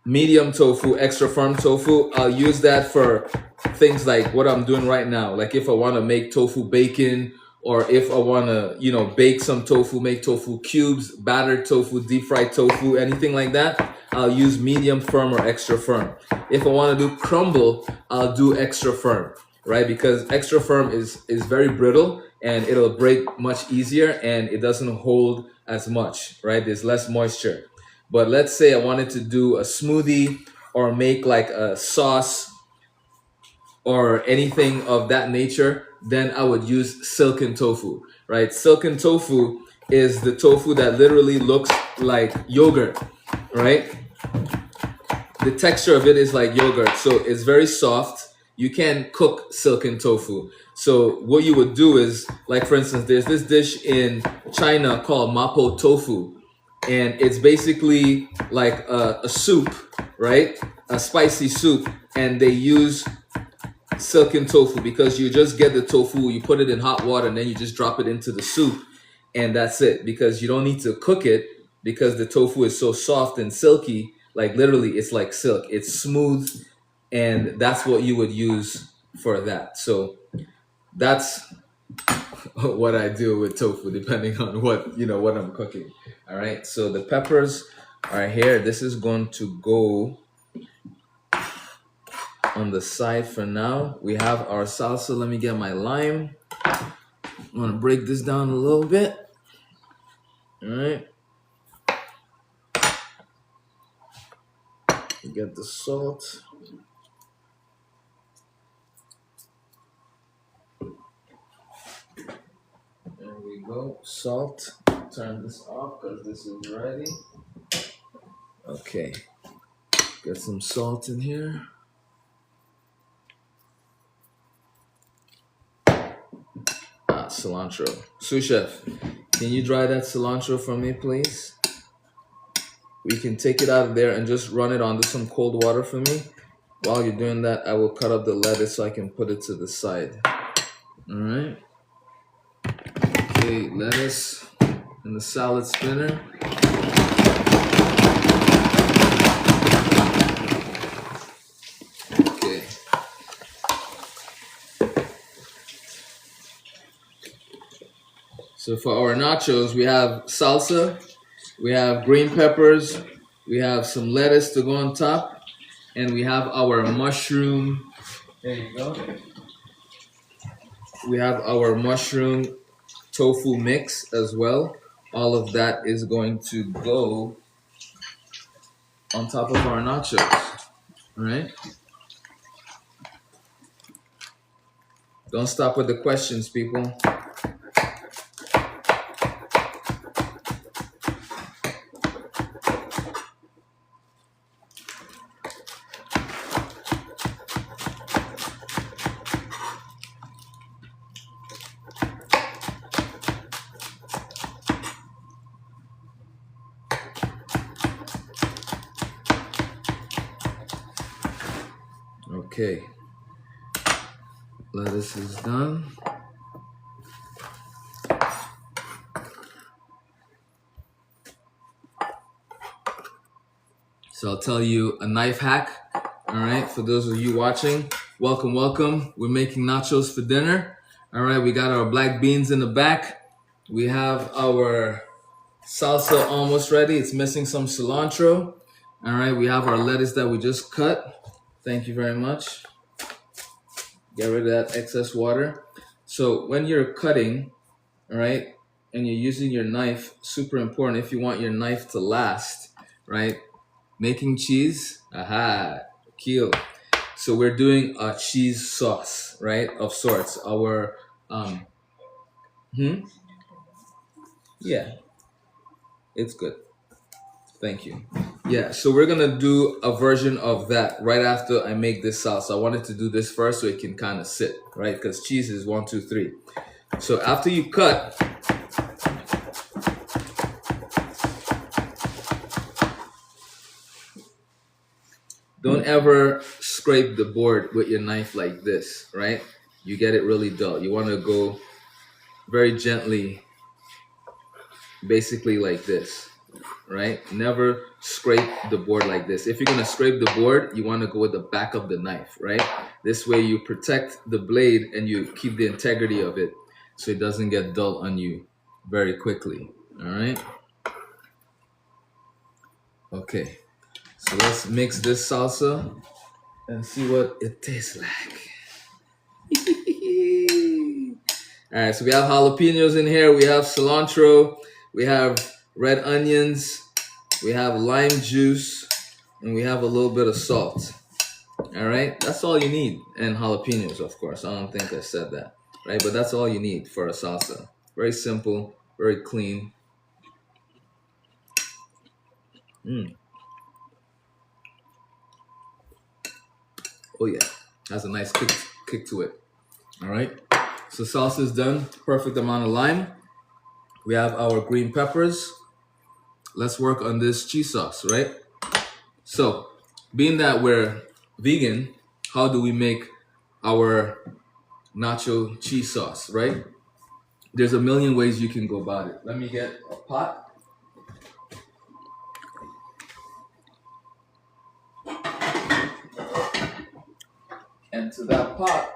medium tofu, extra firm tofu, I'll use that for things like what I'm doing right now. Like if I want to make tofu bacon, or if I want to, bake some tofu, make tofu cubes, battered tofu, deep fried tofu, anything like that, I'll use medium firm or extra firm. If I want to do crumble, I'll do extra firm, right? Because extra firm is very brittle and it'll break much easier and it doesn't hold as much, right? There's less moisture. But let's say I wanted to do a smoothie or make like a sauce or anything of that nature, then I would use silken tofu, right? Silken tofu is the tofu that literally looks like yogurt, right? The texture of it is like yogurt. So it's very soft you can cook silken tofu. So what you would do is, like for instance, there's this dish in China called mapo tofu, and it's basically like a soup, right? A spicy soup, and they use silken tofu because you just get the tofu, you put it in hot water, and then you just drop it into the soup, and that's it. Because you don't need to cook it because the tofu is so soft and silky. Like literally, it's like silk. It's smooth, and that's what you would use for that. So that's what I do with tofu, depending on what I'm cooking. All right. So the peppers are here. This is going to go on the side for now. We have our salsa. Let me get my lime. I'm gonna break this down a little bit. All right. Get the salt. There we go. Salt. Turn this off because this is ready. Okay. Get some salt in here. Cilantro. Sous chef, can you dry that cilantro for me, please? We can take it out of there and just run it onto some cold water for me. While you're doing that, I will cut up the lettuce so I can put it to the side. All right. Okay, lettuce in the salad spinner. Okay. So for our nachos, we have salsa, we have green peppers, we have some lettuce to go on top, and we have our mushroom. There you go. We have our mushroom tofu mix as well. All of that is going to go on top of our nachos. All right. Don't stop with the questions, people. Okay. Lettuce is done. So I'll tell you a knife hack. All right, for those of you watching, welcome, welcome. We're making nachos for dinner. All right, we got our black beans in the back. We have our salsa almost ready. It's missing some cilantro. All right, we have our lettuce that we just cut. Thank you very much. Get rid of that excess water. So when you're cutting, all right, and you're using your knife, super important if you want your knife to last, right? Making cheese, aha, kill. So we're doing a cheese sauce, right, of sorts. Our, yeah, it's good. Thank you. Yeah, so we're gonna do a version of that right after I make this sauce. I wanted to do this first so it can kind of sit, right? Because cheese is 1, 2, 3. So after you cut, don't ever scrape the board with your knife like this, right? You get it really dull. You want to go very gently, basically like this, right? Never scrape the board like this. If you're going to scrape the board, you want to go with the back of the knife, right? This way you protect the blade and you keep the integrity of it so it doesn't get dull on you very quickly, all right? Okay, so let's mix this salsa and see what it tastes like. All right, so we have jalapenos in here. We have cilantro. We have red onions. We have lime juice. And we have a little bit of salt. All right, that's all you need. And jalapenos, of course. I don't think I said that. Right, but that's all you need for a salsa. Very simple, very clean. Oh, yeah. Has a nice kick to it. All right. So salsa is done. Perfect amount of lime. We have our green peppers. Let's work on this cheese sauce, right? So, being that we're vegan, how do we make our nacho cheese sauce, right? There's a million ways you can go about it. Let me get a pot. And to that pot,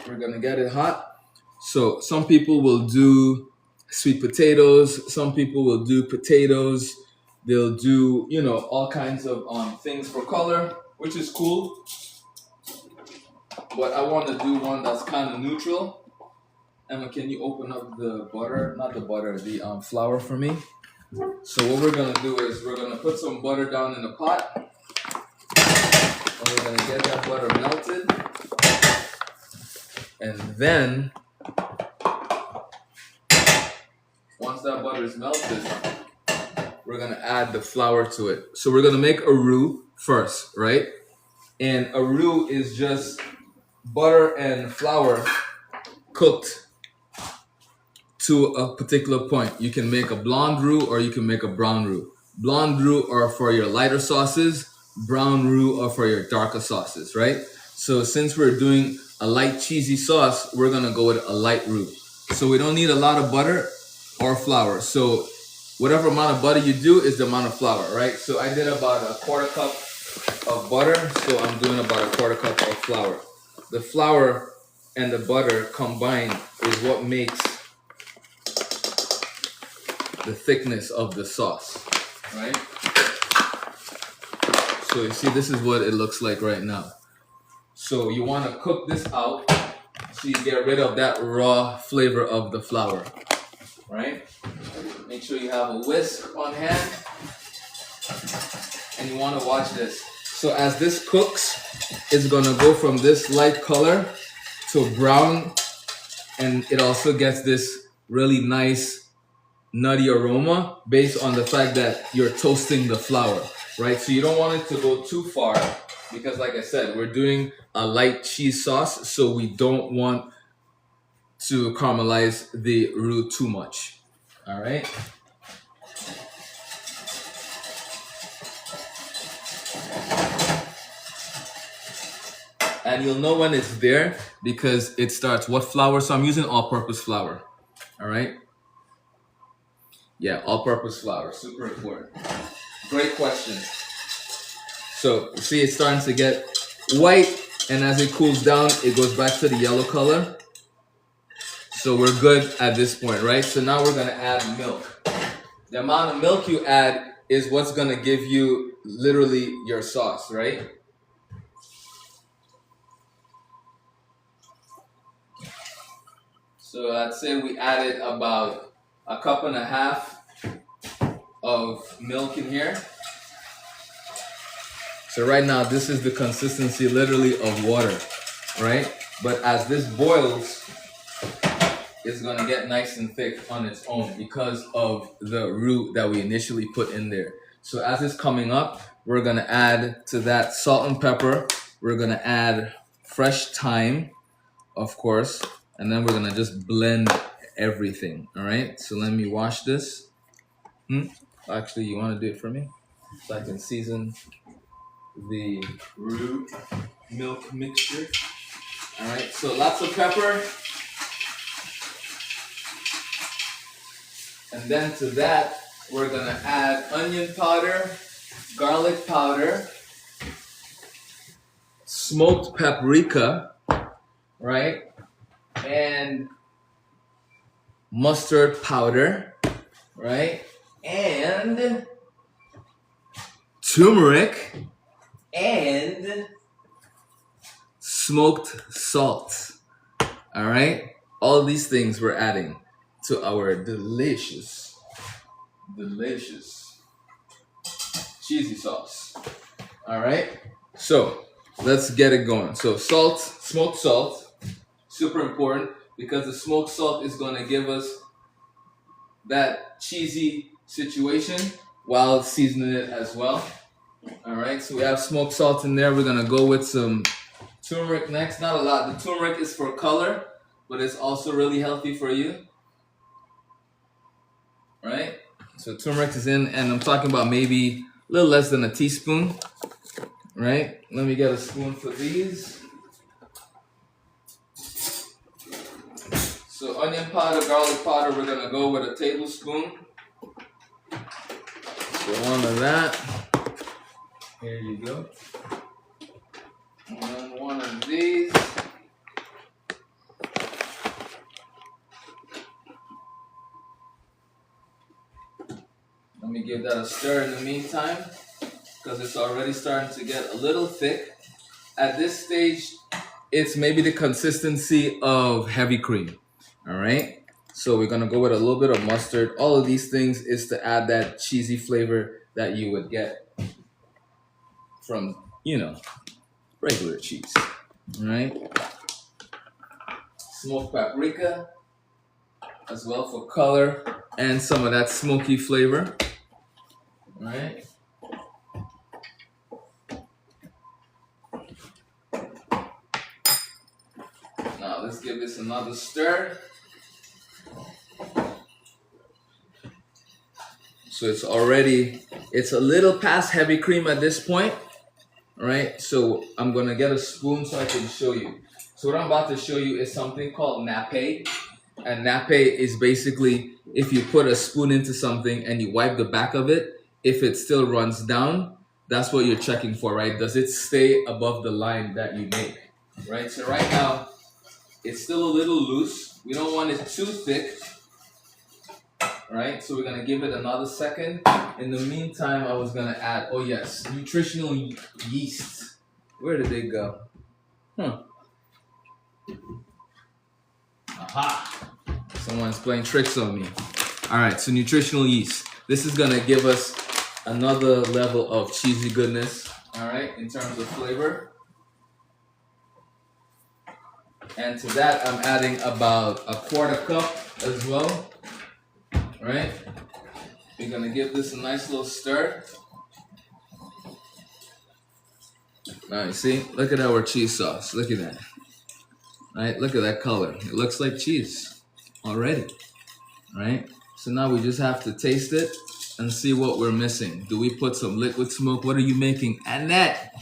we're gonna get it hot. So some people will do sweet potatoes. Some people will do potatoes. They'll do, all kinds of things for color, which is cool. But I want to do one that's kind of neutral. Emma, can you open up the butter? Not the butter, the flour for me. So what we're gonna do is we're gonna put some butter down in the pot. And we're gonna get that butter melted. And then, once that butter is melted, we're gonna add the flour to it. So we're gonna make a roux first, right? And a roux is just butter and flour cooked to a particular point. You can make a blonde roux or you can make a brown roux. Blonde roux are for your lighter sauces, brown roux are for your darker sauces, right? So since we're doing a light cheesy sauce, we're gonna go with a light roux. So we don't need a lot of butter or flour. So whatever amount of butter you do is the amount of flour, right? So I did about a quarter cup of butter, so I'm doing about a quarter cup of flour. The flour and the butter combined is what makes the thickness of the sauce, right? So you see, this is what it looks like right now. So you want to cook this out so you get rid of that raw flavor of the flour, right? Make sure you have a whisk on hand, and you want to watch this. So as this cooks, it's gonna go from this light color to brown, and it also gets this really nice nutty aroma based on the fact that you're toasting the flour, right? So you don't want it to go too far because, like I said, we're doing a light cheese sauce, so we don't want to caramelize the roux too much. All right. And you'll know when it's there because it starts what flour. So I'm using all-purpose flour. All right. Yeah, all-purpose flour, super important. Great question. So see, it's starting to get white, and as it cools down, it goes back to the yellow color. So we're good at this point, right? So now we're gonna add milk. The amount of milk you add is what's gonna give you literally your sauce, right? So I'd say we added about a cup and a half of milk in here. So right now, this is the consistency literally of water, right? But as this boils, it's gonna get nice and thick on its own because of the roux that we initially put in there. So as it's coming up, we're gonna add to that salt and pepper. We're gonna add fresh thyme, of course, and then we're gonna just blend everything, all right? So let me wash this. Actually, you wanna do it for me? So I can season the roux milk mixture. All right, so lots of pepper. And then to that, we're gonna add onion powder, garlic powder, smoked paprika, right? And mustard powder, right? And turmeric and smoked salt. All right? All these things we're adding to our delicious cheesy sauce. All right? So let's get it going. So salt, smoked salt, super important because the smoked salt is going to give us that cheesy situation while seasoning it as well. All right, so we have smoked salt in there. We're going to go with some Turmeric next, not a lot. The turmeric is for color, but it's also really healthy for you, right? So turmeric is in, and I'm talking about maybe a little less than a teaspoon, right? Let me get a spoon for these. So onion powder, garlic powder, we're gonna go with a tablespoon. So one of that. Here you go. And then one of these. Let me give that a stir in the meantime, because it's already starting to get a little thick. At this stage, it's maybe the consistency of heavy cream. All right. So we're gonna go with a little bit of mustard. All of these things is to add that cheesy flavor that you would get from, regular cheese. All right. Smoked paprika as well for color and some of that smoky flavor. All right. Now let's give this another stir. So it's a little past heavy cream at this point, all right? So I'm gonna get a spoon so I can show you. So what I'm about to show you is something called nappe. And nappe is basically if you put a spoon into something and you wipe the back of it, if it still runs down, that's what you're checking for, right? Does it stay above the line that you make, right? So right now, it's still a little loose. We don't want it too thick. Right, so we're gonna give it another second. In the meantime, I was gonna add, oh yes, nutritional yeast. Where did they go? Aha! Someone's playing tricks on me. All right, so nutritional yeast. This is gonna give us another level of cheesy goodness. All right, in terms of flavor. And to that, I'm adding about a quarter cup as well. Right? We're gonna give this a nice little stir. All right, see? Look at our cheese sauce. Look at that. All right, look at that color. It looks like cheese already. Right? So now we just have to taste it and see what we're missing. Do we put some liquid smoke? What are you making? Annette,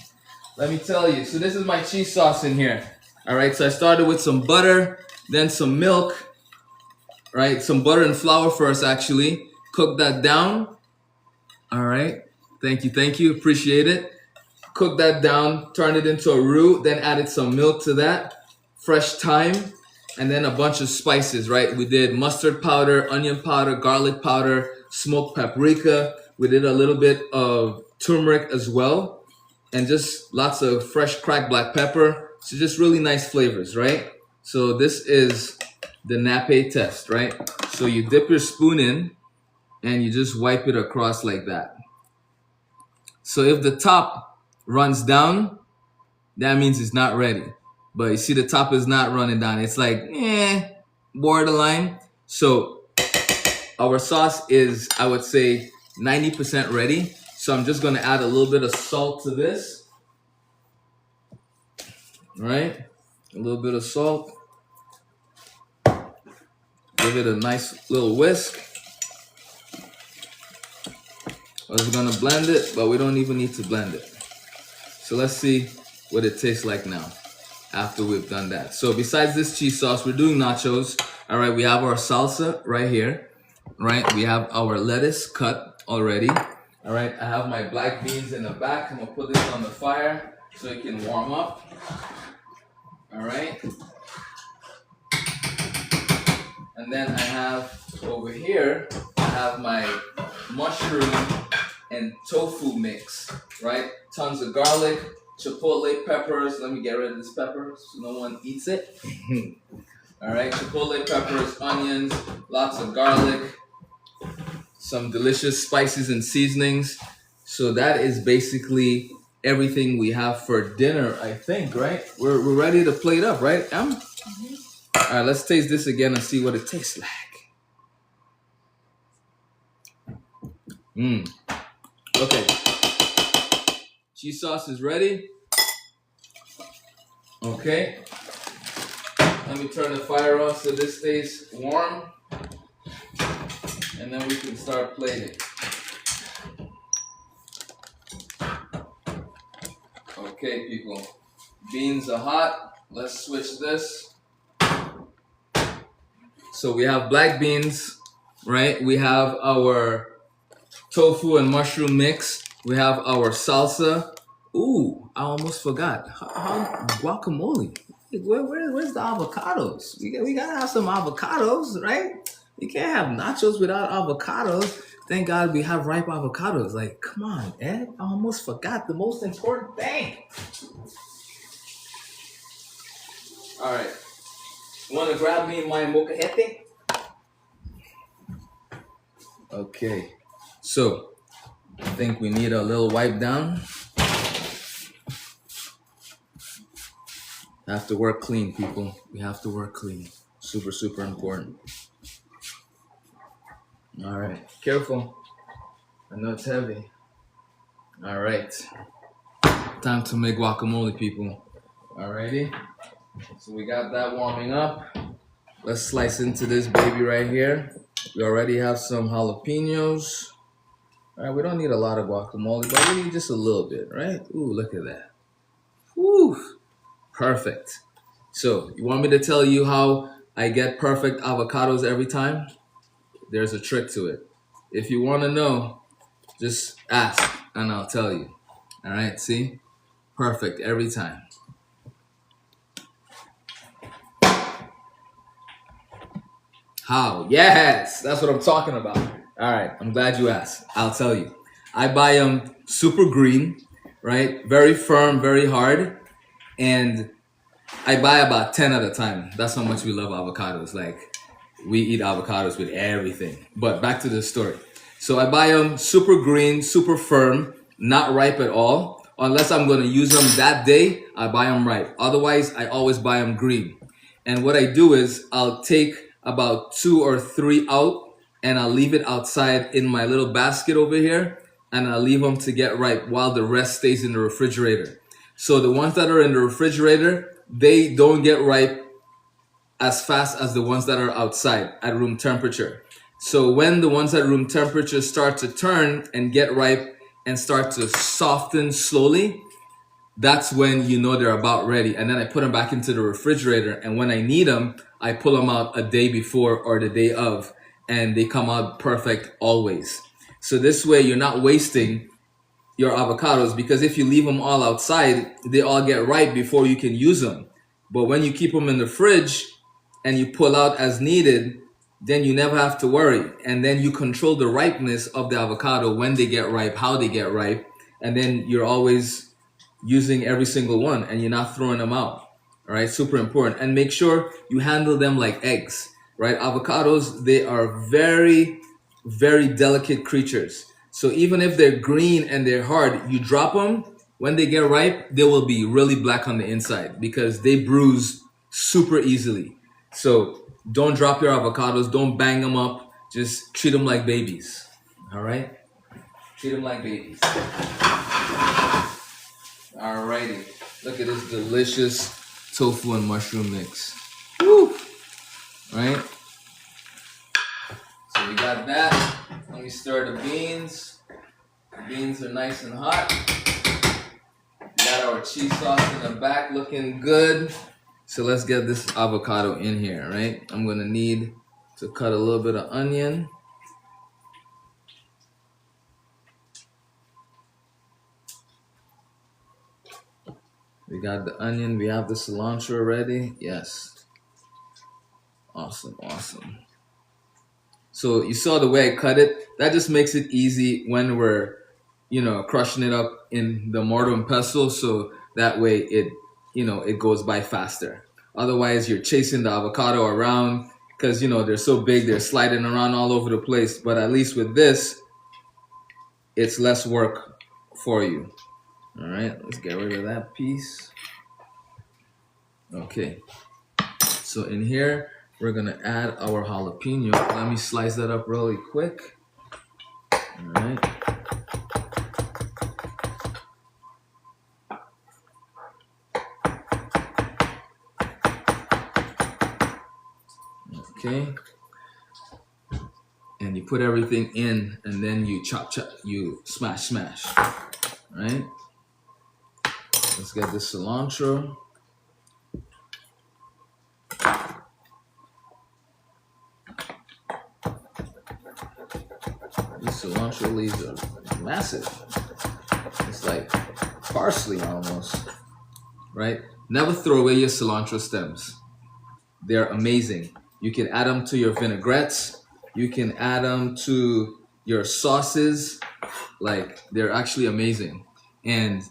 let me tell you. So this is my cheese sauce in here. All right, so I started with some butter, then some milk. Right, some butter and flour first, actually. Cook that down. All right, thank you, appreciate it. Cook that down, turn it into a roux, then added some milk to that, fresh thyme, and then a bunch of spices, right? We did mustard powder, onion powder, garlic powder, smoked paprika. We did a little bit of turmeric as well, and just lots of fresh cracked black pepper. So just really nice flavors, right? So this is the nappe test, right? So you dip your spoon in and you just wipe it across like that. So if the top runs down, that means it's not ready. But you see the top is not running down. It's like, borderline. So our sauce is, I would say, 90% ready. So I'm just gonna add a little bit of salt to this. All right? A little bit of salt. Give it a nice little whisk. We're gonna blend it, but we don't even need to blend it. So let's see what it tastes like now after we've done that. So besides this cheese sauce, we're doing nachos. All right, we have our salsa right here. Right, we have our lettuce cut already. All right, I have my black beans in the back. I'm gonna put this on the fire so it can warm up. All right. And then I have over here, I have my mushroom and tofu mix, right? Tons of garlic, chipotle peppers. Let me get rid of this pepper so no one eats it. All right, chipotle peppers, onions, lots of garlic, some delicious spices and seasonings. So that is basically everything we have for dinner, I think, right? We're ready to plate up, right, Em? All right, let's taste this again and see what it tastes like. Okay. Cheese sauce is ready. Okay. Let me turn the fire on so this stays warm, and then we can start plating. Okay, people. Beans are hot. Let's switch this. So we have black beans, right? We have our tofu and mushroom mix. We have our salsa. Ooh, I almost forgot. Guacamole. Where's the avocados? We gotta have some avocados, right? You can't have nachos without avocados. Thank God we have ripe avocados. Like, come on, Ed. I almost forgot the most important thing. All right. Want to grab me my mocajete? Okay. So, I think we need a little wipe down. Have to work clean, people. We have to work clean. Super, super important. All right. Careful. I know it's heavy. All right. Time to make guacamole, people. Alrighty. So we got that warming up. Let's slice into this baby right here. We already have some jalapenos. All right, we don't need a lot of guacamole, but we need just a little bit, right? Ooh, look at that. Woo, perfect. So you want me to tell you how I get perfect avocados every time? There's a trick to it. If you want to know, just ask and I'll tell you. All right, see? Perfect every time. How? Yes, that's what I'm talking about. All right, I'm glad you asked. I'll tell you. I buy them super green, right? Very firm, very hard. And I buy about 10 at a time. That's how much we love avocados. Like, we eat avocados with everything. But back to the story. So I buy them super green, super firm, not ripe at all. Unless I'm going to use them that day, I buy them ripe. Otherwise, I always buy them green. And what I do is I'll take about 2 or 3 out and I'll leave it outside in my little basket over here, and I'll leave them to get ripe while the rest stays in the refrigerator. So the ones that are in the refrigerator, they don't get ripe as fast as the ones that are outside at room temperature. So when the ones at room temperature start to turn and get ripe and start to soften slowly, that's when you know they're about ready. And then I put them back into the refrigerator. And when I need them, I pull them out a day before or the day of, and they come out perfect always. So this way you're not wasting your avocados, because if you leave them all outside, they all get ripe before you can use them. But when you keep them in the fridge and you pull out as needed, then you never have to worry. And then you control the ripeness of the avocado, when they get ripe, how they get ripe. And then you're always using every single one and you're not throwing them out. All right, super important. And make sure you handle them like eggs, right? Avocados, they are very, very delicate creatures. So even if they're green and they're hard, you drop them, when they get ripe, they will be really black on the inside because they bruise super easily. So don't drop your avocados, don't bang them up, just treat them like babies. All right? Treat them like babies. Alrighty, look at this delicious tofu and mushroom mix. Woo! Right? So we got that. Let me stir the beans. The beans are nice and hot. We got our cheese sauce in the back looking good. So let's get this avocado in here, right? I'm gonna need to cut a little bit of onion. We got the onion, we have the cilantro ready. Yes. Awesome, awesome. So you saw the way I cut it. That just makes it easy when we're, crushing it up in the mortar and pestle. So that way it goes by faster. Otherwise, you're chasing the avocado around because, they're so big, they're sliding around all over the place. But at least with this, it's less work for you. All right, let's get rid of that piece. Okay, so in here, we're gonna add our jalapeno. Let me slice that up really quick. All right. Okay. And you put everything in, and then you chop, you smash. Right? Let's get this cilantro. These cilantro leaves are massive. It's like parsley almost, right? Never throw away your cilantro stems. They're amazing. You can add them to your vinaigrettes. You can add them to your sauces. Like, they're actually amazing. And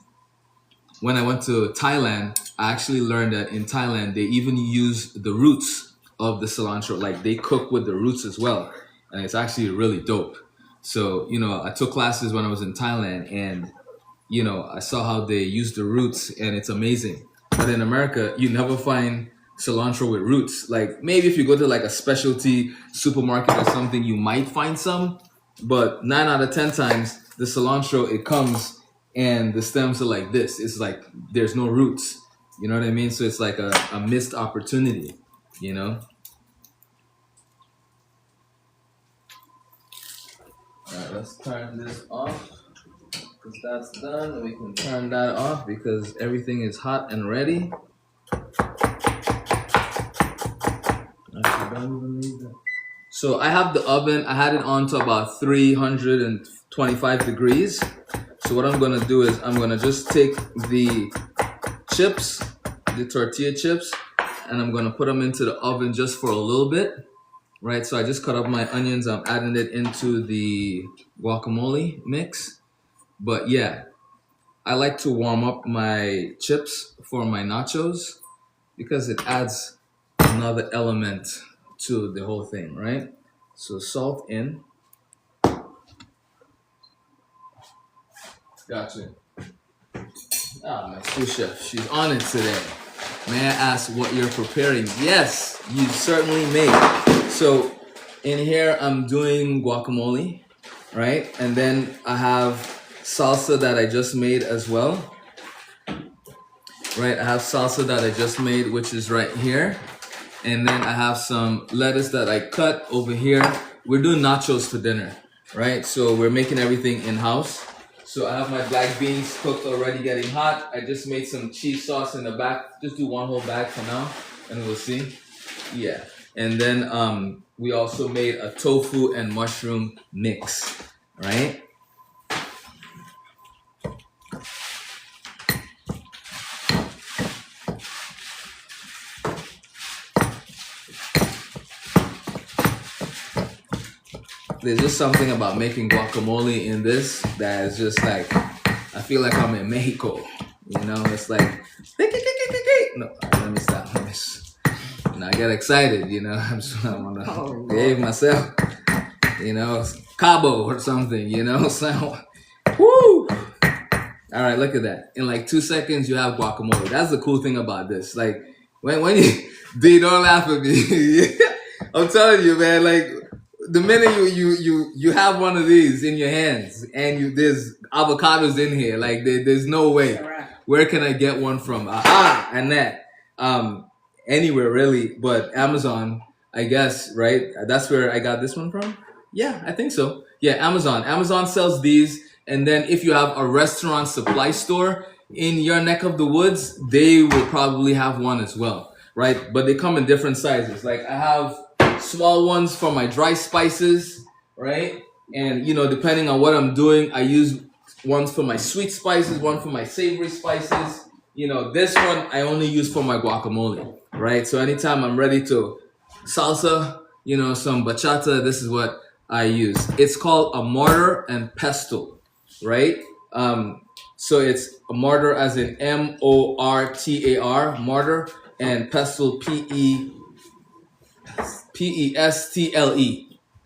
when I went to Thailand, I actually learned that in Thailand, they even use the roots of the cilantro. Like, they cook with the roots as well. And it's actually really dope. So, I took classes when I was in Thailand, and, I saw how they use the roots, and it's amazing. But in America, you never find cilantro with roots. Like, maybe if you go to like a specialty supermarket or something, you might find some. But 9 out of 10 times, the cilantro, it comes and the stems are like this. It's like there's no roots. You know what I mean? So it's like a missed opportunity, All right, let's turn this off because that's done. We can turn that off because everything is hot and ready. Actually, don't even need that. So I have the oven. I had it on to about 325 degrees. So what I'm gonna do is I'm gonna just take the chips, the tortilla chips, and I'm gonna put them into the oven just for a little bit, right? So I just cut up my onions. I'm adding it into the guacamole mix. But yeah, I like to warm up my chips for my nachos because it adds another element to the whole thing, right? So salt in. Gotcha. My sous chef, she's on it today. May I ask what you're preparing? Yes, you certainly may. So in here, I'm doing guacamole, right? And then I have salsa that I just made as well. Right, I have salsa that I just made, which is right here. And then I have some lettuce that I cut over here. We're doing nachos for dinner, right? So we're making everything in-house. So I have my black beans cooked already, getting hot. I just made some cheese sauce in the back. Just do one whole bag for now, and we'll see. Yeah. And then we also made a tofu and mushroom mix, right? There's just something about making guacamole in this that is just like, I feel like I'm in Mexico. It's like, no, let me stop. I get excited, I want to behave myself, Cabo or something, so, woo! All right, look at that. In like 2 seconds, you have guacamole. That's the cool thing about this. Like, when you, don't laugh at me. I'm telling you, man, like, the minute you have one of these in your hands and there's avocados in here, like there's no way. Where can I get one from? And that anywhere really, but Amazon, I guess, right? That's where I got this one from. Yeah, I think so. Yeah, Amazon sells these, and then if you have a restaurant supply store in your neck of the woods, they will probably have one as well, right? But they come in different sizes. Like I have small ones for my dry spices, right? And depending on what I'm doing, I use ones for my sweet spices, one for my savory spices. This one I only use for my guacamole, right? So anytime I'm ready to salsa, some bachata, this is what I use. It's called a mortar and pestle, right? So it's a mortar as in MORTAR, mortar, and pestle PESTLE.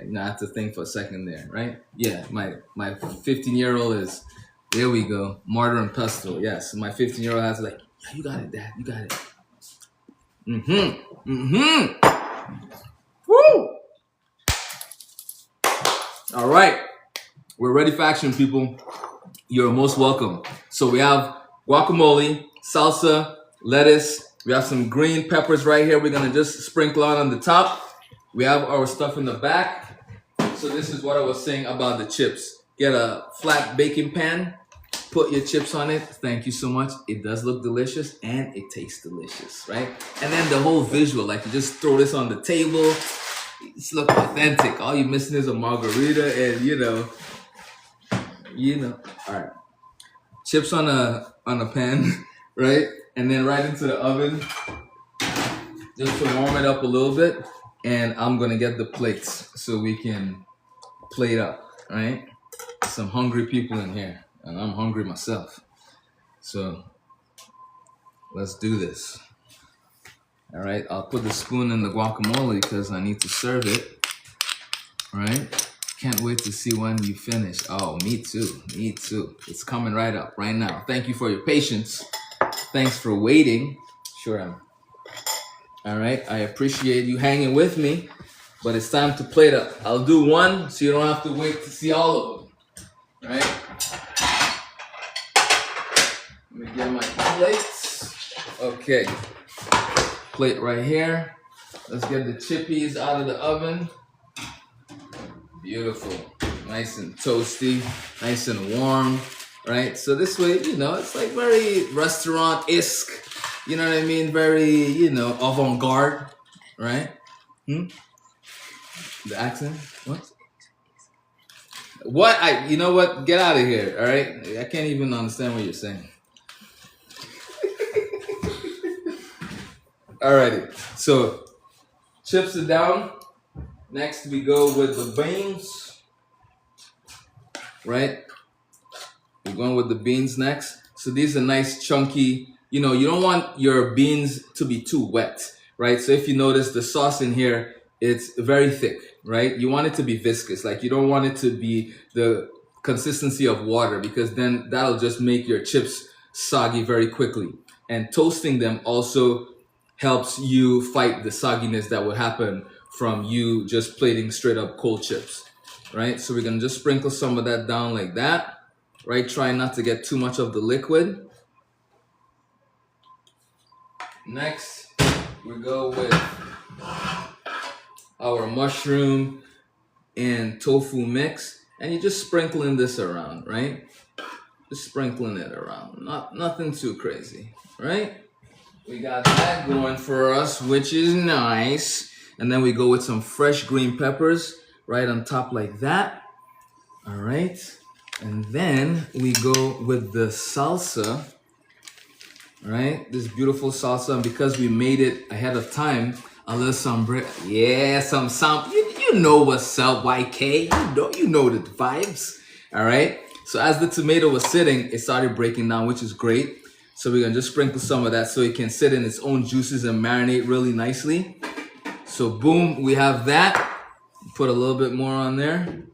I have to think for a second there, right? Yeah, my 15-year-old is, there we go, mortar and pestle. Yes, my 15-year-old has like, yeah, you got it, Dad, you got it. Woo! All right, we're ready for action, people. You're most welcome. So we have guacamole, salsa, lettuce. We have some green peppers right here. We're gonna just sprinkle on the top. We have our stuff in the back. So this is what I was saying about the chips. Get a flat baking pan, put your chips on it. Thank you so much. It does look delicious and it tastes delicious, right? And then the whole visual, like you just throw this on the table. It's look authentic. All you're missing is a margarita and all right. Chips on a pan, right? And then right into the oven, just to warm it up a little bit. And I'm gonna get the plates so we can plate up, right? Some hungry people in here, and I'm hungry myself. So let's do this. All right, I'll put the spoon in the guacamole because I need to serve it. All right, can't wait to see when you finish. Oh, me too, me too. It's coming right up right now. Thank you for your patience. Thanks for waiting. Sure am. All right, I appreciate you hanging with me, but it's time to plate up. I'll do one so you don't have to wait to see all of them. All right. Let me get my plates. Okay. Plate right here. Let's get the chippies out of the oven. Beautiful. Nice and toasty. Nice and warm. Right? So this way, it's like very restaurant-esque. You know what I mean? Very, avant-garde. Right? The accent? What? What? You know what? Get out of here. All right? I can't even understand what you're saying. Alrighty, so chips are down. Next we go with the beans, right? We're going with the beans next. So these are nice chunky, you don't want your beans to be too wet, right? So if you notice the sauce in here, it's very thick, right? You want it to be viscous, like you don't want it to be the consistency of water because then that'll just make your chips soggy very quickly. And toasting them also helps you fight the sogginess that would happen from you just plating straight up cold chips, right? So we're gonna just sprinkle some of that down like that, right? Try not to get too much of the liquid. Next, we go with our mushroom and tofu mix, and you're just sprinkling this around, right? Just sprinkling it around, nothing too crazy, right? We got that going for us, which is nice. And then we go with some fresh green peppers right on top like that. All right. And then we go with the salsa, right? This beautiful salsa. And because we made it ahead of time, a little sombre. Yeah, some. You know what's up, YK. You know the vibes. All right. So as the tomato was sitting, it started breaking down, which is great. So we're gonna just sprinkle some of that so it can sit in its own juices and marinate really nicely. So boom, we have that. Put a little bit more on there,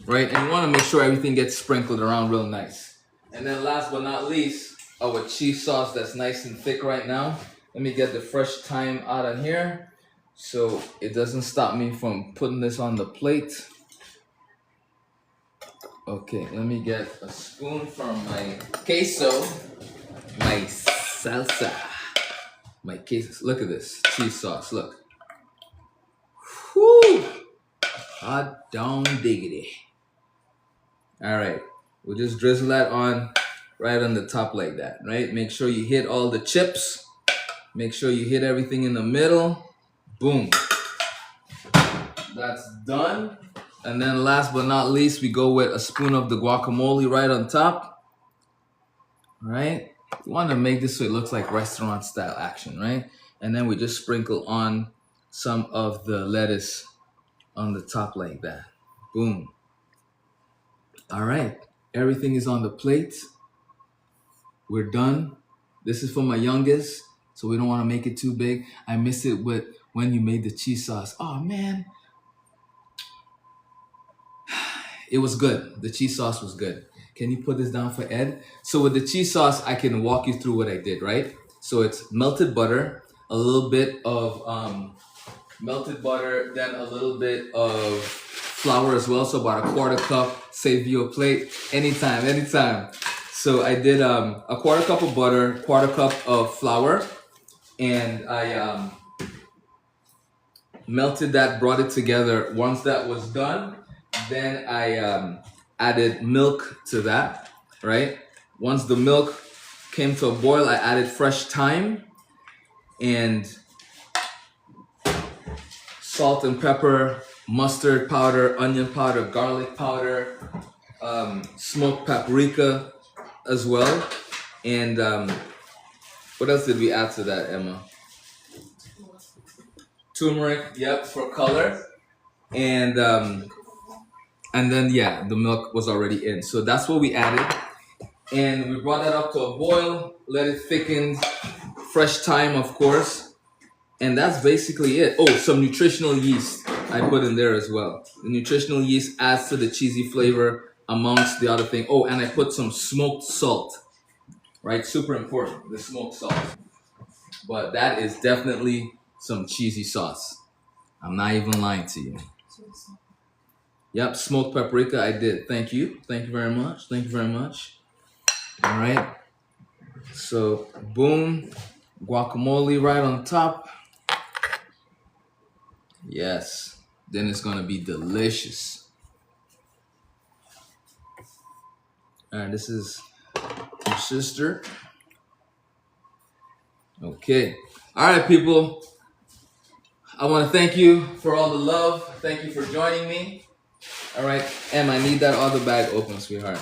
right? And you wanna make sure everything gets sprinkled around real nice. And then last but not least, our cheese sauce that's nice and thick right now. Let me get the fresh thyme out of here so it doesn't stop me from putting this on the plate. Okay, let me get a spoon from my queso. My salsa, my queso. Look at this cheese sauce. Look, whoo, hot dog diggity. All right, we'll just drizzle that on right on the top like that. Right. Make sure you hit all the chips. Make sure you hit everything in the middle. Boom. That's done. And then last but not least, we go with a spoon of the guacamole right on top. All right. You want to make this so it looks like restaurant style action, right? And then we just sprinkle on some of the lettuce on the top like that. Boom. All right. Everything is on the plate. We're done. This is for my youngest, so we don't want to make it too big. I miss it with when you made the cheese sauce. Oh, man. It was good. The cheese sauce was good. Can you put this down for Ed? So with the cheese sauce, I can walk you through what I did, right? So it's melted butter, a little bit of melted butter, then a little bit of flour as well. So about a quarter cup, save you a plate. Anytime. So I did a quarter cup of butter, quarter cup of flour, and I melted that, brought it together. Once that was done, then I added milk to that, right? Once the milk came to a boil, I added fresh thyme and salt and pepper, mustard powder, onion powder, garlic powder, smoked paprika as well. And what else did we add to that, Emma? Turmeric, yep, for color. And then yeah, the milk was already in. So that's what we added. And we brought that up to a boil, let it thicken, fresh thyme, of course. And that's basically it. Oh, some nutritional yeast I put in there as well. The nutritional yeast adds to the cheesy flavor amongst the other thing. Oh, and I put some smoked salt, right? Super important, the smoked salt. But that is definitely some cheesy sauce. I'm not even lying to you. Yep, smoked paprika I did. Thank you. Thank you very much. Thank you very much. All right. So, boom. Guacamole right on top. Yes. Then it's going to be delicious. All right, this is your sister. Okay. All right, people. I want to thank you for all the love. Thank you for joining me. All right. Em, I need that other bag open, sweetheart.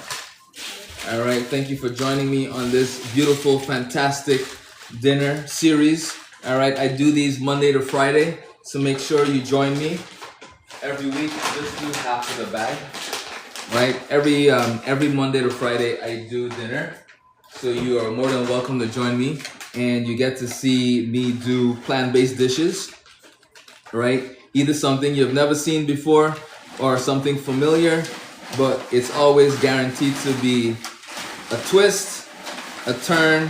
All right. Thank you for joining me on this beautiful, fantastic dinner series. All right. I do these Monday to Friday. So make sure you join me every week. Just do half of the bag. Right. Every Monday to Friday, I do dinner. So you are more than welcome to join me. And you get to see me do plant-based dishes. Right? Either something you've never seen before or something familiar, but it's always guaranteed to be a twist, a turn,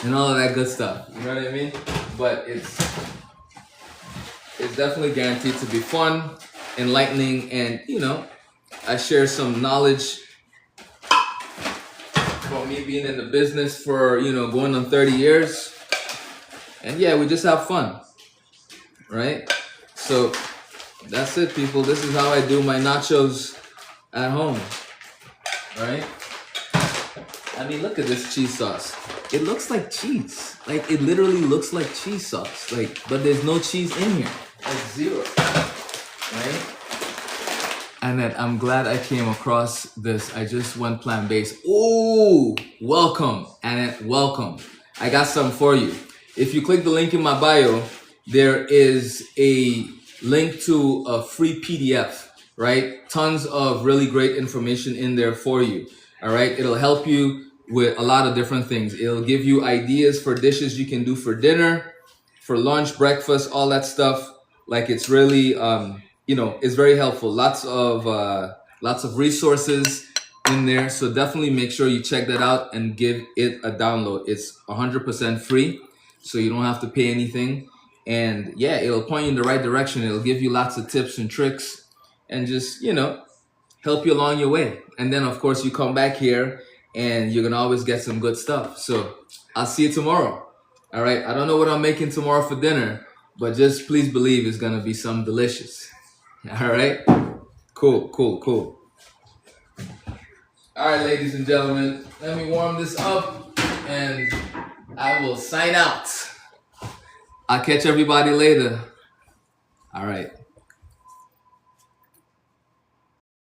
and all of that good stuff. You know what I mean? But it's definitely guaranteed to be fun, enlightening, and I share some knowledge about me being in the business for going on 30 years. And yeah, we just have fun. Right? So that's it, people. This is how I do my nachos at home, right? I mean, look at this cheese sauce. It looks like cheese. Like, it literally looks like cheese sauce. Like, but there's no cheese in here. Like, zero, right? And then I'm glad I came across this. I just went plant-based. Ooh, welcome, Annette, welcome. I got something for you. If you click the link in my bio, there is a link to a free PDF, right? Tons of really great information in there for you, all right? It'll help you with a lot of different things. It'll give you ideas for dishes you can do for dinner, for lunch, breakfast, all that stuff. Like, it's really, it's very helpful. Lots of resources in there. So definitely make sure you check that out and give it a download. It's 100% free, so you don't have to pay anything. And yeah, it'll point you in the right direction. It'll give you lots of tips and tricks and just, help you along your way. And then, of course, you come back here and you're going to always get some good stuff. So I'll see you tomorrow. All right. I don't know what I'm making tomorrow for dinner, but just please believe it's going to be some delicious. All right. Cool. All right, ladies and gentlemen, let me warm this up and I will sign out. I'll catch everybody later. All right.